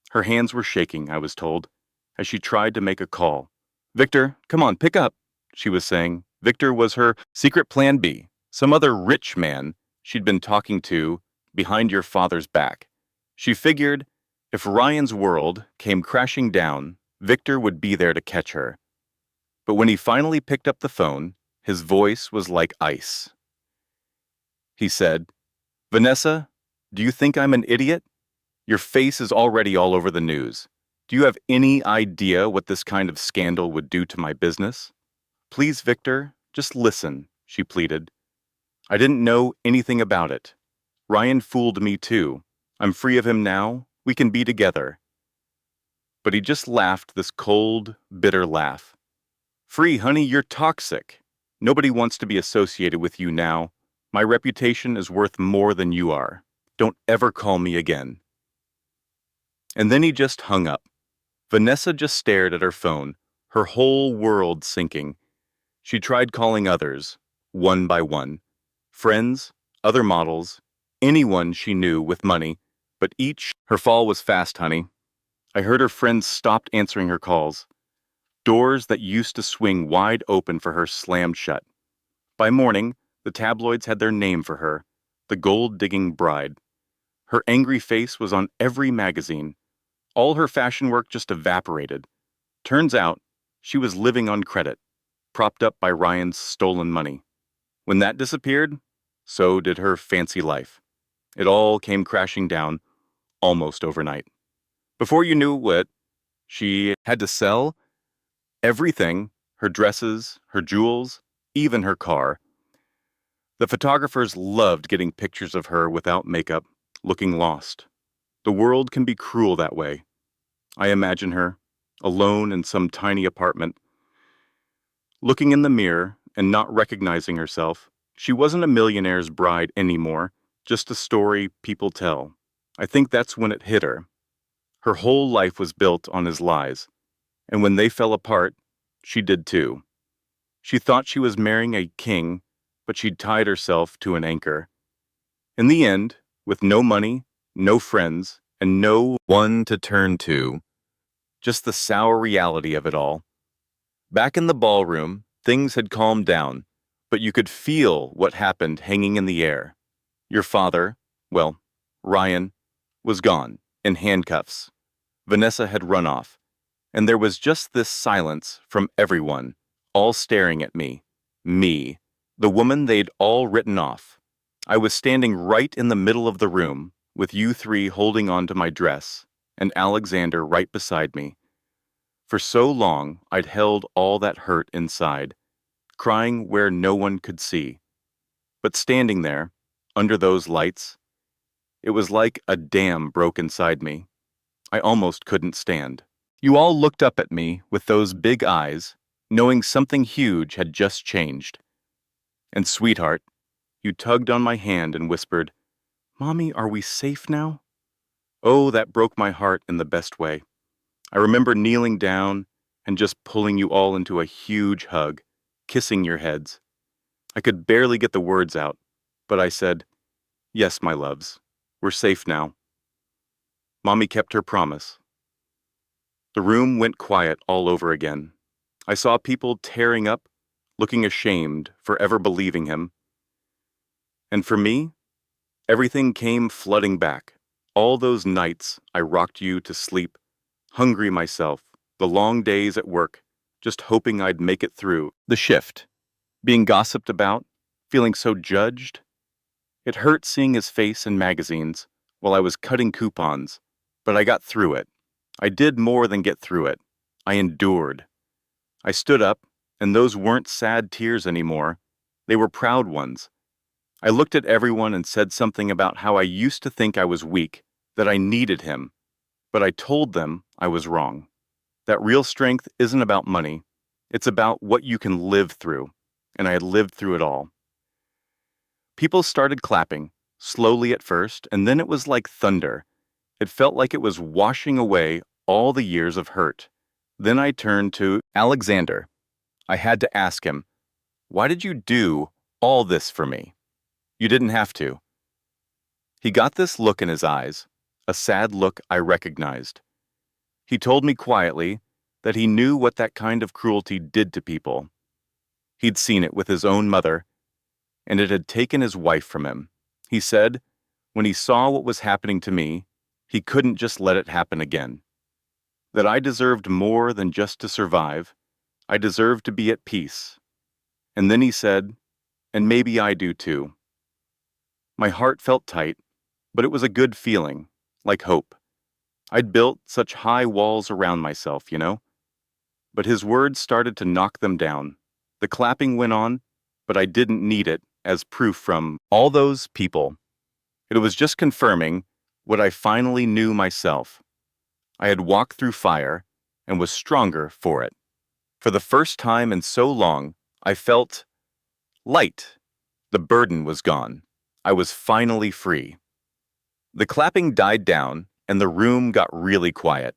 Speaker 2: Her hands were shaking, I was told, as she tried to make a call. "Victor, come on, pick up," she was saying. Victor was her secret plan B, some other rich man she'd been talking to behind your father's back. She figured if Ryan's world came crashing down, Victor would be there to catch her. But when he finally picked up the phone, his voice was like ice. He said, "Vanessa, do you think I'm an idiot? Your face is already all over the news. Do you have any idea what this kind of scandal would do to my business? Please, Victor, just listen," she pleaded. "I didn't know anything about it. Ryan fooled me too. I'm free of him now. We can be together." But he just laughed this cold, bitter laugh. "Free, honey, you're toxic. Nobody wants to be associated with you now. My reputation is worth more than you are. Don't ever call me again." And then he just hung up. Vanessa just stared at her phone, her whole world sinking. She tried calling others, one by one. Friends, other models, anyone she knew with money, but her fall was fast, honey. I heard her friends stopped answering her calls. Doors that used to swing wide open for her slammed shut. By morning, the tabloids had their name for her, the gold-digging bride. Her angry face was on every magazine. All her fashion work just evaporated. Turns out, she was living on credit, propped up by Ryan's stolen money. When that disappeared, so did her fancy life. It all came crashing down, almost overnight. Before you knew it, she had to sell everything, her dresses, her jewels, even her car. The photographers loved getting pictures of her without makeup, looking lost. The world can be cruel that way. I imagine her, alone in some tiny apartment, Looking in the mirror and not recognizing herself, she wasn't a millionaire's bride anymore, just a story people tell. I think that's when it hit her. Her whole life was built on his lies, and when they fell apart, she did too. She thought she was marrying a king, but she'd tied herself to an anchor. In the end, with no money, no friends, and no one to turn to, just the sour reality of it all. Back in the ballroom, things had calmed down, but you could feel what happened hanging in the air. Your father, well, Ryan, was gone, in handcuffs. Vanessa had run off, and there was just this silence from everyone, all staring at me. Me, the woman they'd all written off. I was standing right in the middle of the room, with you three holding on to my dress, and Alexander right beside me. For so long, I'd held all that hurt inside, crying where no one could see. But standing there, under those lights, it was like a dam broke inside me. I almost couldn't stand. You all looked up at me with those big eyes, knowing something huge had just changed. And sweetheart, you tugged on my hand and whispered, "Mommy, are we safe now?" Oh, that broke my heart in the best way. I remember kneeling down and just pulling you all into a huge hug, kissing your heads. I could barely get the words out, but I said, "Yes, my loves, we're safe now." Mommy kept her promise. The room went quiet all over again. I saw people tearing up, looking ashamed for ever believing him. And for me, everything came flooding back. All those nights I rocked you to sleep, hungry myself, the long days at work, just hoping I'd make it through the shift, being gossiped about, feeling so judged. It hurt seeing his face in magazines while I was cutting coupons, but I got through it. I did more than get through it. I endured. I stood up, and those weren't sad tears anymore. They were proud ones. I looked at everyone and said something about how I used to think I was weak, that I needed him, but I told them I was wrong. That real strength isn't about money. It's about what you can live through, and I had lived through it all. People started clapping, slowly at first, and then it was like thunder. It felt like it was washing away all the years of hurt. Then I turned to Alexander. I had to ask him, "Why did you do all this for me? You didn't have to." He got this look in his eyes, a sad look I recognized. He told me quietly that he knew what that kind of cruelty did to people. He'd seen it with his own mother, and it had taken his wife from him. He said, when he saw what was happening to me, he couldn't just let it happen again. That I deserved more than just to survive. I deserved to be at peace. And then he said, and maybe I do too. My heart felt tight, but it was a good feeling, like hope. I'd built such high walls around myself, you know? But his words started to knock them down. The clapping went on, but I didn't need it as proof from all those people. It was just confirming what I finally knew myself. I had walked through fire and was stronger for it. For the first time in so long, I felt light. The burden was gone. I was finally free. The clapping died down, and the room got really quiet.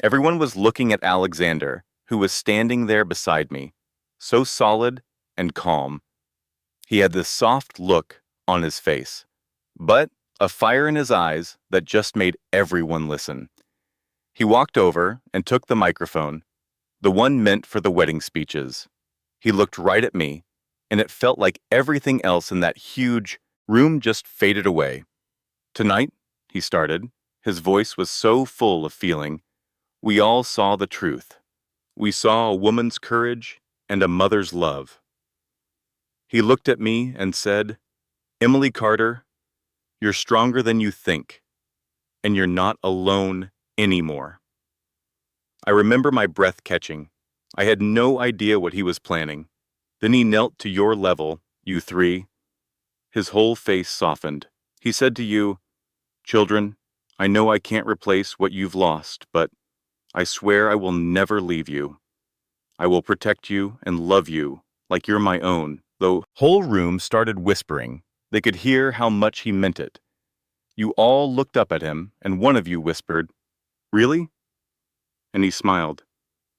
Speaker 2: Everyone was looking at Alexander, who was standing there beside me, so solid and calm. He had this soft look on his face, but a fire in his eyes that just made everyone listen. He walked over and took the microphone, the one meant for the wedding speeches. He looked right at me, and it felt like everything else in that huge room just faded away. "Tonight," he started, his voice was so full of feeling, "we all saw the truth. We saw a woman's courage and a mother's love." He looked at me and said, "Emily Carter, you're stronger than you think, and you're not alone anymore." I remember my breath catching. I had no idea what he was planning. Then he knelt to your level, you three. His whole face softened. He said to you, "Children, I know I can't replace what you've lost, but I swear I will never leave you. I will protect you and love you like you're my own." The whole room started whispering. They could hear how much he meant it. You all looked up at him, and one of you whispered, "Really?" And he smiled,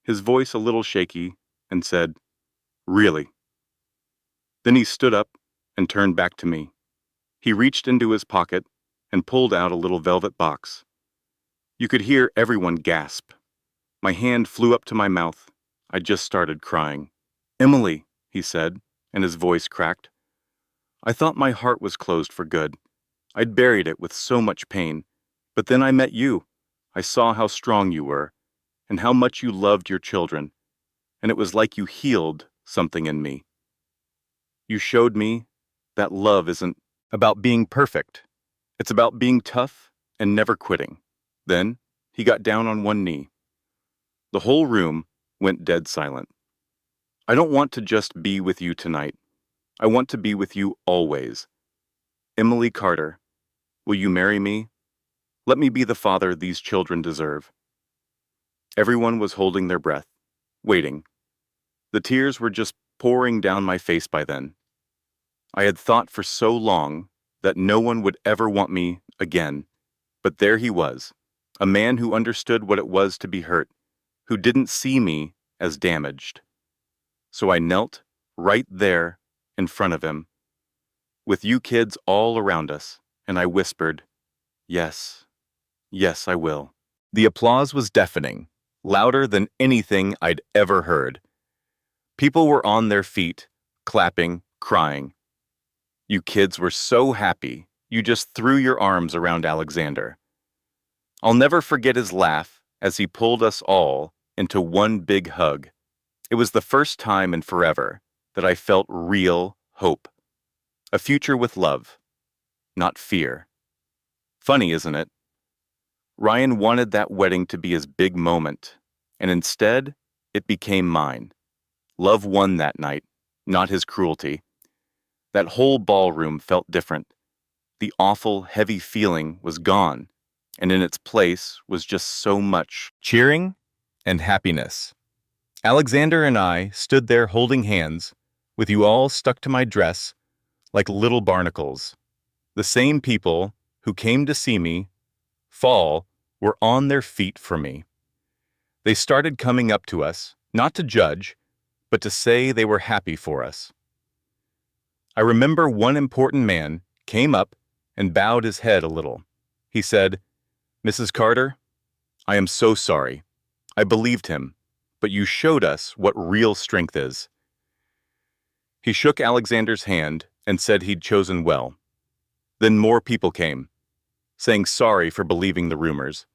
Speaker 2: his voice a little shaky, and said, "Really." Then he stood up and turned back to me. He reached into his pocket and pulled out a little velvet box. You could hear everyone gasp. My hand flew up to my mouth. I just started crying. "Emily," he said, and his voice cracked. I thought my heart was closed for good. I'd buried it with so much pain. But then I met you. I saw how strong you were, and how much you loved your children, and it was like you healed something in me. You showed me that love isn't about being perfect. It's about being tough and never quitting. Then he got down on one knee. The whole room went dead silent. "I don't want to just be with you tonight. I want to be with you always. Emily Carter, will you marry me? Let me be the father these children deserve." Everyone was holding their breath, waiting. The tears were just pouring down my face by then. I had thought for so long that no one would ever want me again, but there he was, a man who understood what it was to be hurt, who didn't see me as damaged. So I knelt right there in front of him, with you kids all around us, and I whispered, "Yes, yes, I will." The applause was deafening, louder than anything I'd ever heard. People were on their feet, clapping, crying. You kids were so happy, you just threw your arms around Alexander. I'll never forget his laugh as he pulled us all into one big hug. It was the first time in forever that I felt real hope. A future with love, not fear. Funny, isn't it? Ryan wanted that wedding to be his big moment, and instead, it became mine. Love won that night, not his cruelty. That whole ballroom felt different. The awful, heavy feeling was gone, and in its place was just so much cheering and happiness. Alexander and I stood there holding hands, with you all stuck to my dress like little barnacles. The same people who came to see me fall were on their feet for me. They started coming up to us, not to judge, but to say they were happy for us. I remember one important man came up and bowed his head a little. He said, "Mrs. Carter, I am so sorry. I believed him, but you showed us what real strength is." He shook Alexander's hand and said he'd chosen well. Then more people came, saying sorry for believing the rumors.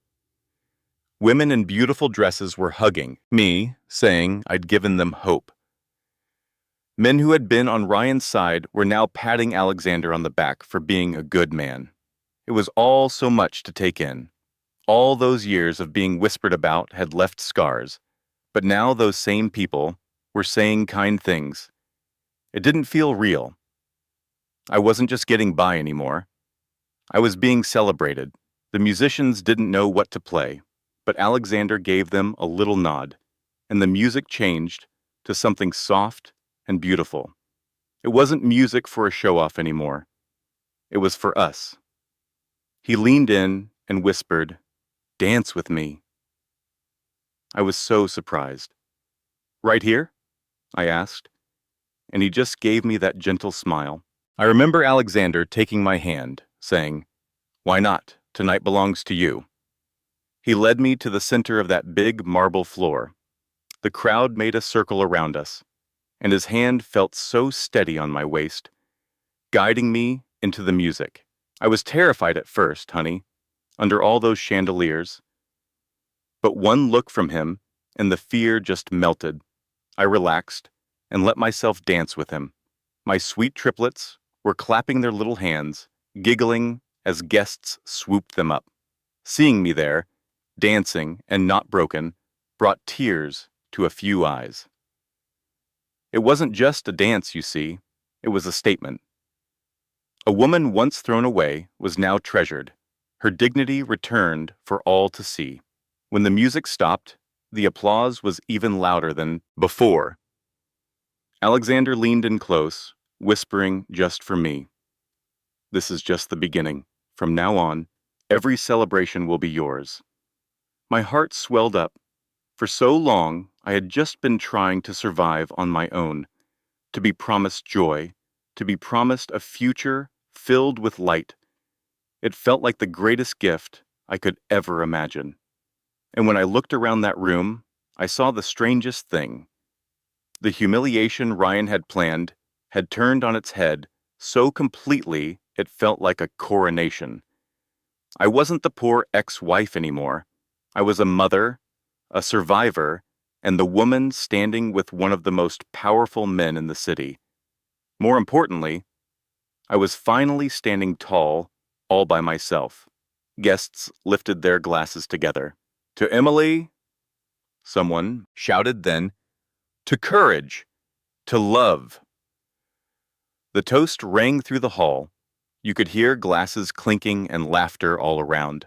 Speaker 2: Women in beautiful dresses were hugging me, saying I'd given them hope. Men who had been on Ryan's side were now patting Alexander on the back for being a good man. It was all so much to take in. All those years of being whispered about had left scars, but now those same people were saying kind things. It didn't feel real. I wasn't just getting by anymore. I was being celebrated. The musicians didn't know what to play, but Alexander gave them a little nod, and the music changed to something soft and beautiful. It wasn't music for a show-off anymore. It was for us. He leaned in and whispered, "Dance with me." I was so surprised. "Right here?" I asked, and he just gave me that gentle smile. I remember Alexander taking my hand, saying, "Why not? Tonight belongs to you." He led me to the center of that big marble floor. The crowd made a circle around us, and his hand felt so steady on my waist, guiding me into the music. I was terrified at first, honey, under all those chandeliers. But one look from him, and the fear just melted. I relaxed and let myself dance with him. My sweet triplets were clapping their little hands, giggling as guests swooped them up. Seeing me there, dancing and not broken, brought tears to a few eyes. It wasn't just a dance, you see. It was a statement. A woman once thrown away was now treasured. Her dignity returned for all to see. When the music stopped, the applause was even louder than before. Alexander leaned in close, whispering just for me. This is just the beginning. From now on, every celebration will be yours. My heart swelled up. For so long, I had just been trying to survive on my own, to be promised joy, to be promised a future filled with light. It felt like the greatest gift I could ever imagine. And when I looked around that room, I saw the strangest thing. The humiliation Ryan had planned had turned on its head so completely it felt like a coronation. I wasn't the poor ex-wife anymore. I was a mother, a survivor, and the woman standing with one of the most powerful men in the city. More importantly, I was finally standing tall, all by myself. Guests lifted their glasses together. To Emily, someone shouted then, to courage, to love. The toast rang through the hall. You could hear glasses clinking and laughter all around.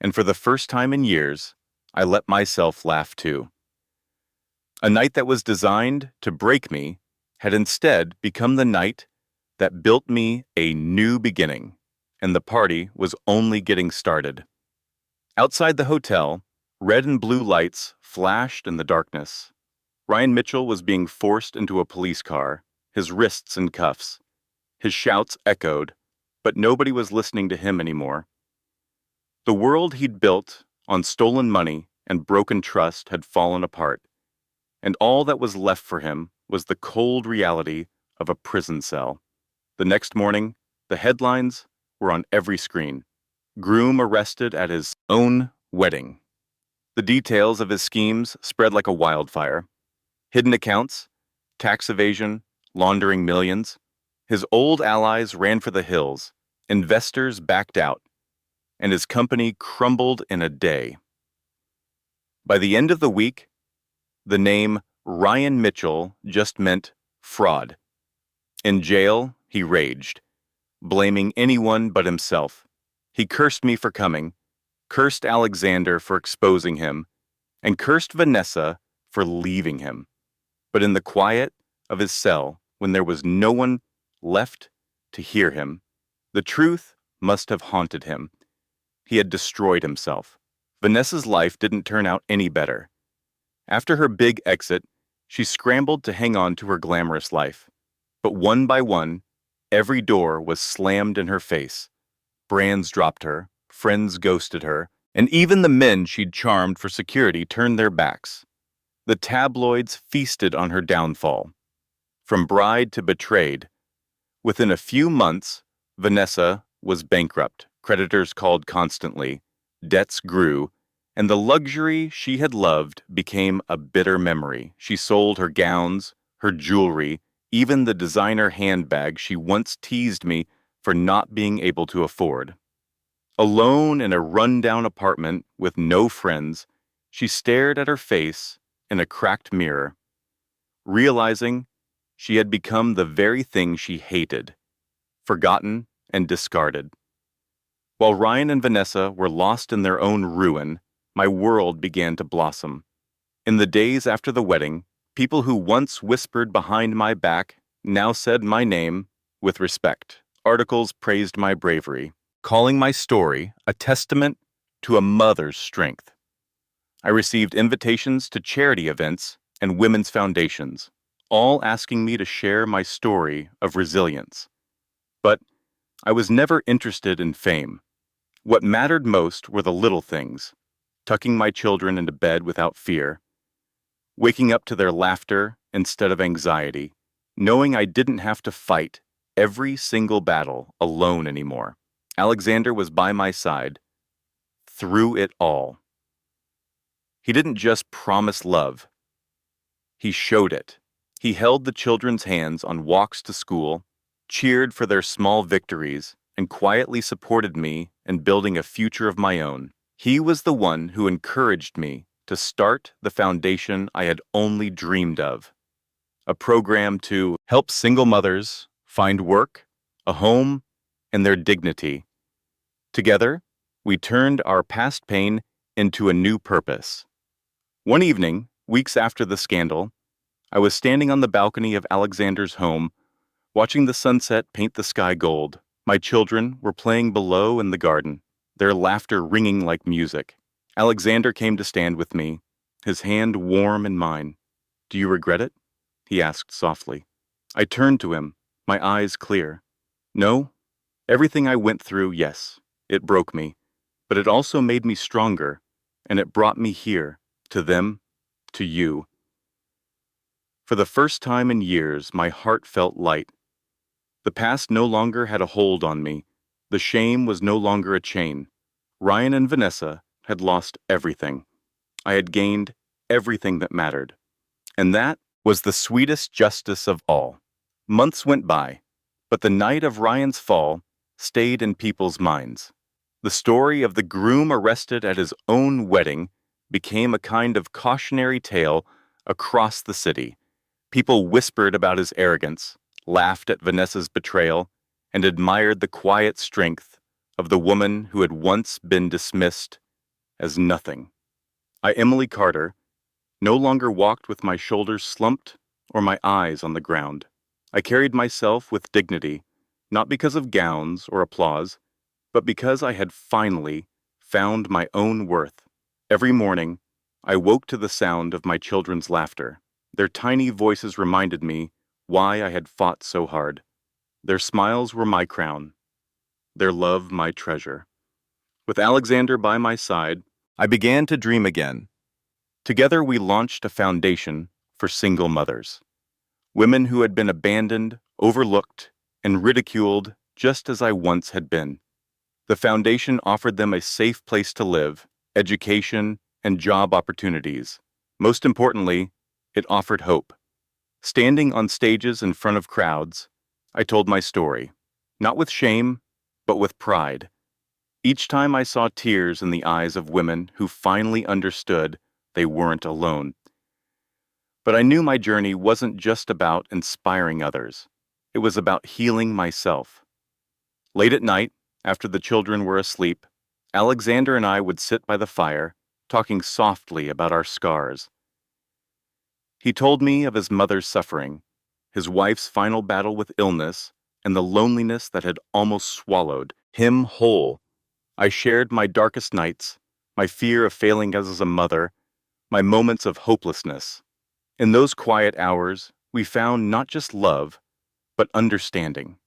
Speaker 2: And for the first time in years, I let myself laugh too. A night that was designed to break me had instead become the night that built me a new beginning, and the party was only getting started. Outside the hotel, red and blue lights flashed in the darkness. Ryan Mitchell was being forced into a police car, his wrists in cuffs. His shouts echoed, but nobody was listening to him anymore. The world he'd built on stolen money and broken trust had fallen apart, and all that was left for him was the cold reality of a prison cell. The next morning, the headlines were on every screen. Groom arrested at his own wedding. The details of his schemes spread like a wildfire. Hidden accounts, tax evasion, laundering millions. His old allies ran for the hills, investors backed out, and his company crumbled in a day. By the end of the week, the name Ryan Mitchell just meant fraud. In jail, he raged, blaming anyone but himself. He cursed me for coming, cursed Alexander for exposing him, and cursed Vanessa for leaving him. But in the quiet of his cell, when there was no one left to hear him, the truth must have haunted him. He had destroyed himself. Vanessa's life didn't turn out any better. After her big exit, she scrambled to hang on to her glamorous life. But one by one, every door was slammed in her face. Brands dropped her, friends ghosted her, and even the men she'd charmed for security turned their backs. The tabloids feasted on her downfall. From bride to betrayed, within a few months, Vanessa was bankrupt. Creditors called constantly, debts grew, and the luxury she had loved became a bitter memory. She sold her gowns, her jewelry, even the designer handbag she once teased me for not being able to afford. Alone in a rundown apartment with no friends, she stared at her face in a cracked mirror, realizing she had become the very thing she hated, forgotten and discarded. While Ryan and Vanessa were lost in their own ruin, my world began to blossom. In the days after the wedding, people who once whispered behind my back now said my name with respect. Articles praised my bravery, calling my story a testament to a mother's strength. I received invitations to charity events and women's foundations, all asking me to share my story of resilience. But I was never interested in fame. What mattered most were the little things: tucking my children into bed without fear, waking up to their laughter instead of anxiety, knowing I didn't have to fight every single battle alone anymore. Alexander was by my side through it all. He didn't just promise love, he showed it. He held the children's hands on walks to school, cheered for their small victories, and quietly supported me in building a future of my own. He was the one who encouraged me to start the foundation I had only dreamed of, a program to help single mothers find work, a home, and their dignity. Together, we turned our past pain into a new purpose. One evening, weeks after the scandal, I was standing on the balcony of Alexander's home, watching the sunset paint the sky gold. My children were playing below in the garden, their laughter ringing like music. Alexander came to stand with me, his hand warm in mine. "Do you regret it?" he asked softly. I turned to him, my eyes clear. "No, everything I went through, yes, it broke me, but it also made me stronger, and it brought me here, to them, to you." For the first time in years, my heart felt light. The past no longer had a hold on me. The shame was no longer a chain. Ryan and Vanessa had lost everything. I had gained everything that mattered. And that was the sweetest justice of all. Months went by, but the night of Ryan's fall stayed in people's minds. The story of the groom arrested at his own wedding became a kind of cautionary tale across the city. People whispered about his arrogance, laughed at Vanessa's betrayal, and admired the quiet strength of the woman who had once been dismissed as nothing. I, Emily Carter, no longer walked with my shoulders slumped or my eyes on the ground. I carried myself with dignity, not because of gowns or applause, but because I had finally found my own worth. Every morning, I woke to the sound of my children's laughter. Their tiny voices reminded me why I had fought so hard. Their smiles were my crown, their love my treasure. With Alexander by my side, I began to dream again. Together we launched a foundation for single mothers, women who had been abandoned, overlooked, and ridiculed just as I once had been. The foundation offered them a safe place to live, education, and job opportunities. Most importantly, it offered hope. Standing on stages in front of crowds, I told my story, not with shame, but with pride. Each time I saw tears in the eyes of women who finally understood they weren't alone. But I knew my journey wasn't just about inspiring others. It was about healing myself. Late at night, after the children were asleep, Alexander and I would sit by the fire, talking softly about our scars. He told me of his mother's suffering, his wife's final battle with illness, and the loneliness that had almost swallowed him whole. I shared my darkest nights, my fear of failing as a mother, my moments of hopelessness. In those quiet hours, we found not just love, but understanding.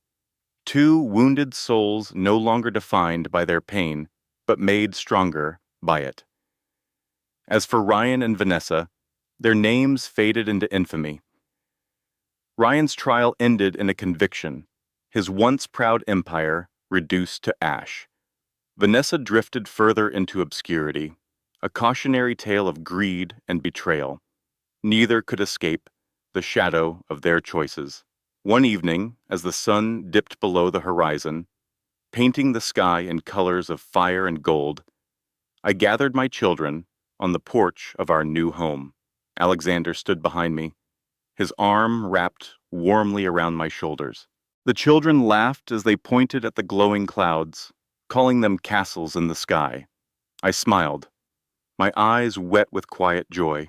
Speaker 2: Two wounded souls no longer defined by their pain, but made stronger by it. As for Ryan and Vanessa, their names faded into infamy. Ryan's trial ended in a conviction, his once proud empire reduced to ash. Vanessa drifted further into obscurity, a cautionary tale of greed and betrayal. Neither could escape the shadow of their choices. One evening, as the sun dipped below the horizon, painting the sky in colors of fire and gold, I gathered my children on the porch of our new home. Alexander stood behind me, his arm wrapped warmly around my shoulders. The children laughed as they pointed at the glowing clouds, calling them castles in the sky. I smiled, my eyes wet with quiet joy.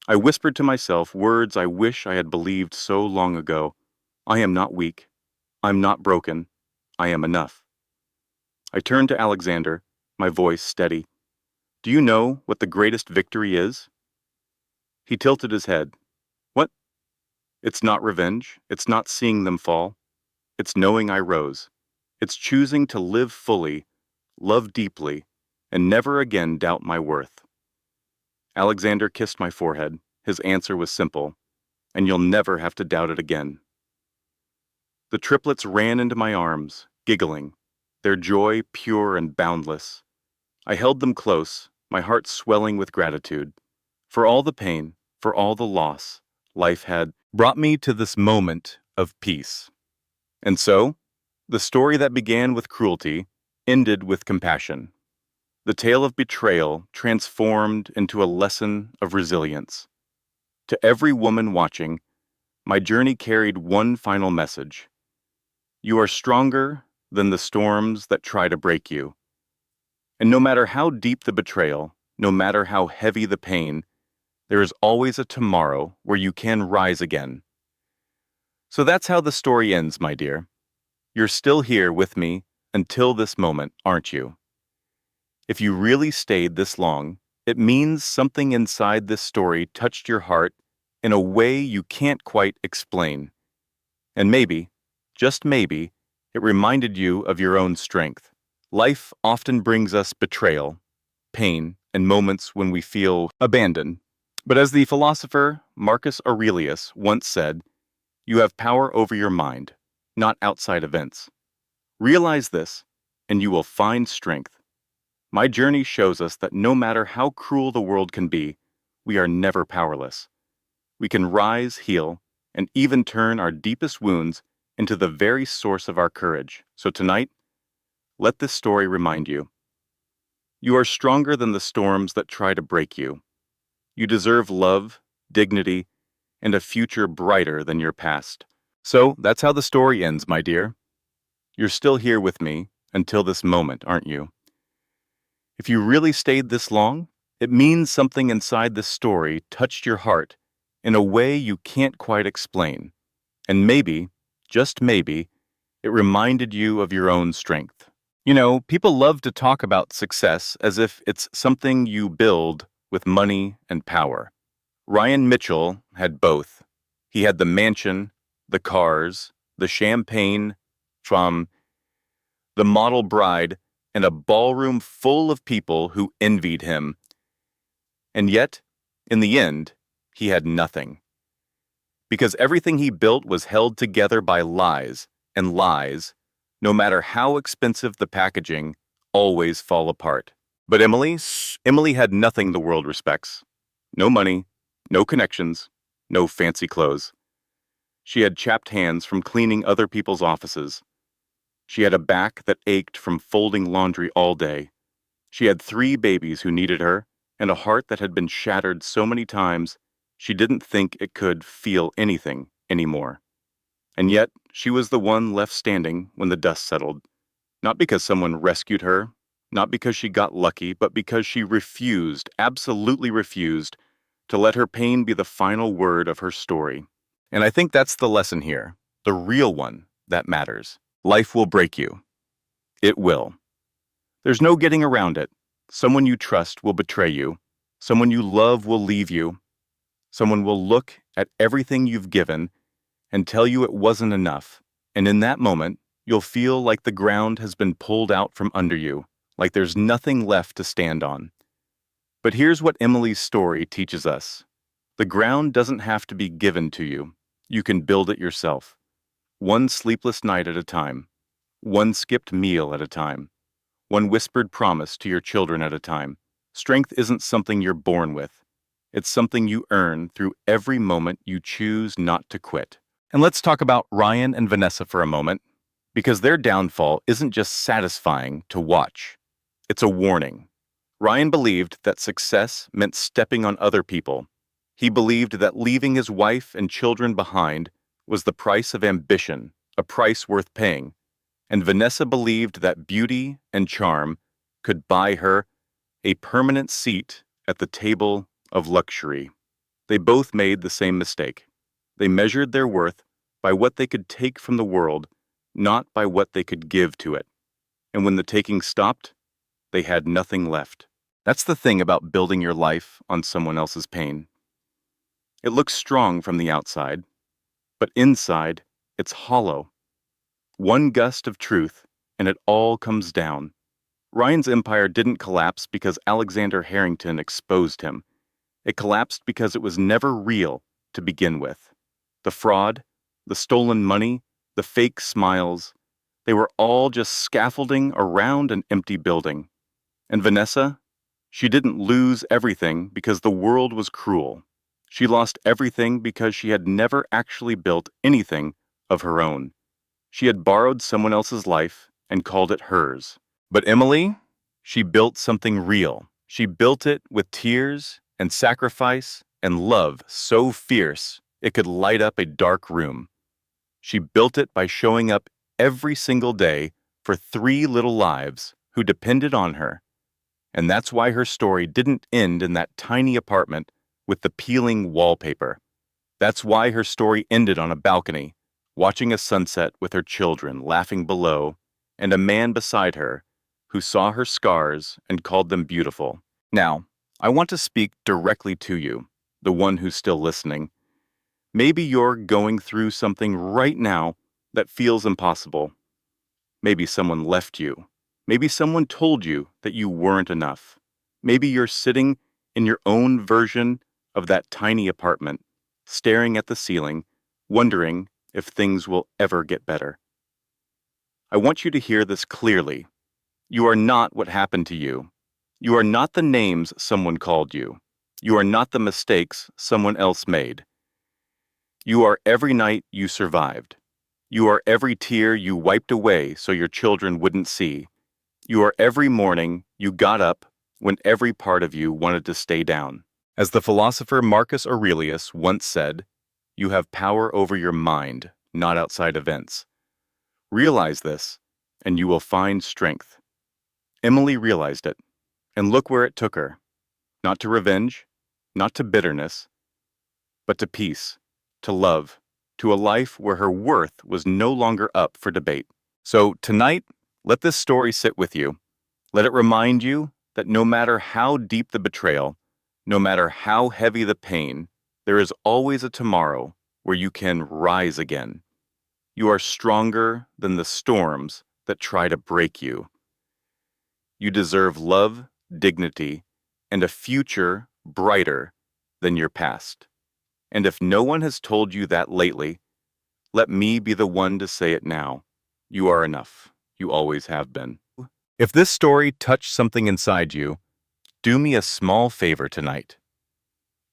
Speaker 2: I whispered to myself words I wish I had believed so long ago. I am not weak. I'm not broken. I am enough. I turned to Alexander, my voice steady. "Do you know what the greatest victory is?" He tilted his head. "What?" "It's not revenge. It's not seeing them fall. It's knowing I rose. It's choosing to live fully, love deeply, and never again doubt my worth." Alexander kissed my forehead. His answer was simple, "And you'll never have to doubt it again." The triplets ran into my arms, giggling, their joy pure and boundless. I held them close, my heart swelling with gratitude. For all the pain, for all the loss, life had brought me to this moment of peace. And so, the story that began with cruelty ended with compassion. The tale of betrayal transformed into a lesson of resilience. To every woman watching, my journey carried one final message. You are stronger than the storms that try to break you. And no matter how deep the betrayal, no matter how heavy the pain, there is always a tomorrow where you can rise again. So that's how the story ends, my dear. You're still here with me until this moment, aren't you? If you really stayed this long, it means something inside this story touched your heart in a way you can't quite explain. And maybe, just maybe, it reminded you of your own strength. Life often brings us betrayal, pain, and moments when we feel abandoned. But as the philosopher Marcus Aurelius once said, you have power over your mind, not outside events. Realize this, and you will find strength. My journey shows us that no matter how cruel the world can be, we are never powerless. We can rise, heal, and even turn our deepest wounds into the very source of our courage. So tonight, let this story remind you. You are stronger than the storms that try to break you. You deserve love, dignity, and a future brighter than your past. So that's how the story ends, my dear. You're still here with me until this moment, aren't you? If you really stayed this long, it means something inside this story touched your heart in a way you can't quite explain. And maybe, just maybe, it reminded you of your own strength. You know, people love to talk about success as if it's something you build with money and power. Ryan Mitchell had both. He had the mansion, the cars, the champagne from the model bride, and a ballroom full of people who envied him. And yet, in the end, he had nothing. Because everything he built was held together by lies, and lies, no matter how expensive the packaging, always fall apart. But Emily had nothing the world respects. No money, no connections, no fancy clothes. She had chapped hands from cleaning other people's offices. She had a back that ached from folding laundry all day. She had 3 babies who needed her, and a heart that had been shattered so many times she didn't think it could feel anything anymore. And yet, she was the one left standing when the dust settled. Not because someone rescued her, not because she got lucky, but because she refused, absolutely refused, to let her pain be the final word of her story. And I think that's the lesson here, the real one that matters. Life will break you. It will. There's no getting around it. Someone you trust will betray you. Someone you love will leave you. Someone will look at everything you've given and tell you it wasn't enough. And in that moment, you'll feel like the ground has been pulled out from under you, like there's nothing left to stand on. But here's what Emily's story teaches us. The ground doesn't have to be given to you. You can build it yourself. One sleepless night at a time. One skipped meal at a time. One whispered promise to your children at a time. Strength isn't something you're born with. It's something you earn through every moment you choose not to quit. And let's talk about Ryan and Vanessa for a moment, because their downfall isn't just satisfying to watch. It's a warning. Ryan believed that success meant stepping on other people. He believed that leaving his wife and children behind was the price of ambition, a price worth paying. And Vanessa believed that beauty and charm could buy her a permanent seat at the table of luxury. They both made the same mistake. They measured their worth by what they could take from the world, not by what they could give to it. And when the taking stopped, they had nothing left. That's the thing about building your life on someone else's pain. It looks strong from the outside, but inside, it's hollow. One gust of truth, and it all comes down. Ryan's empire didn't collapse because Alexander Harrington exposed him. It collapsed because it was never real to begin with. The fraud, the stolen money, the fake smiles, they were all just scaffolding around an empty building. And Vanessa? She didn't lose everything because the world was cruel. She lost everything because she had never actually built anything of her own. She had borrowed someone else's life and called it hers. But Emily, she built something real. She built it with tears and sacrifice and love so fierce it could light up a dark room. She built it by showing up every single day for 3 little lives who depended on her. And that's why her story didn't end in that tiny apartment with the peeling wallpaper. That's why her story ended on a balcony, watching a sunset with her children laughing below, and a man beside her who saw her scars and called them beautiful. Now, I want to speak directly to you, the one who's still listening. Maybe you're going through something right now that feels impossible. Maybe someone left you. Maybe someone told you that you weren't enough. Maybe you're sitting in your own version of that tiny apartment, staring at the ceiling, wondering if things will ever get better. I want you to hear this clearly. You are not what happened to you. You are not the names someone called you. You are not the mistakes someone else made. You are every night you survived. You are every tear you wiped away so your children wouldn't see. You are every morning you got up when every part of you wanted to stay down. As the philosopher Marcus Aurelius once said, you have power over your mind, not outside events. Realize this, and you will find strength. Emily realized it, and look where it took her. Not to revenge, not to bitterness, but to peace, to love, to a life where her worth was no longer up for debate. So tonight, let this story sit with you. Let it remind you that no matter how deep the betrayal, no matter how heavy the pain, there is always a tomorrow where you can rise again. You are stronger than the storms that try to break you. You deserve love, dignity, and a future brighter than your past. And if no one has told you that lately, let me be the one to say it now. You are enough. You always have been. If this story touched something inside you, do me a small favor tonight.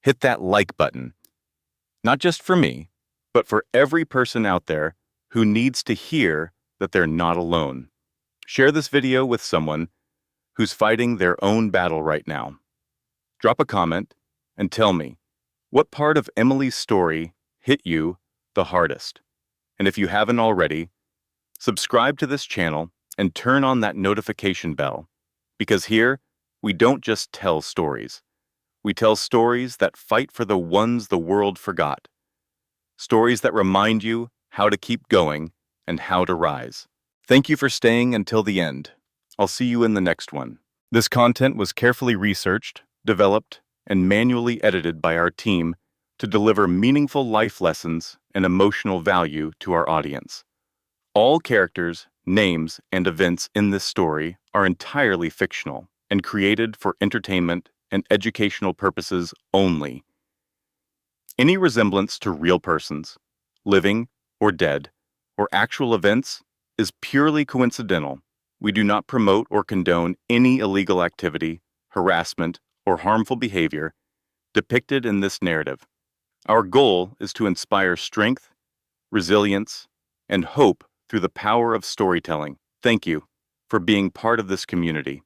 Speaker 2: Hit that like button. Not just for me, but for every person out there who needs to hear that they're not alone. Share this video with someone who's fighting their own battle right now. Drop a comment and tell me, what part of Emily's story hit you the hardest? And if you haven't already, subscribe to this channel and turn on that notification bell, because here, we don't just tell stories. We tell stories that fight for the ones the world forgot. Stories that remind you how to keep going and how to rise. Thank you for staying until the end. I'll see you in the next one. This content was carefully researched, developed, and manually edited by our team to deliver meaningful life lessons and emotional value to our audience. All characters, names, and events in this story are entirely fictional and created for entertainment and educational purposes only. Any resemblance to real persons, living or dead, or actual events is purely coincidental. We do not promote or condone any illegal activity, harassment, or harmful behavior depicted in this narrative. Our goal is to inspire strength, resilience, and hope through the power of storytelling. Thank you for being part of this community.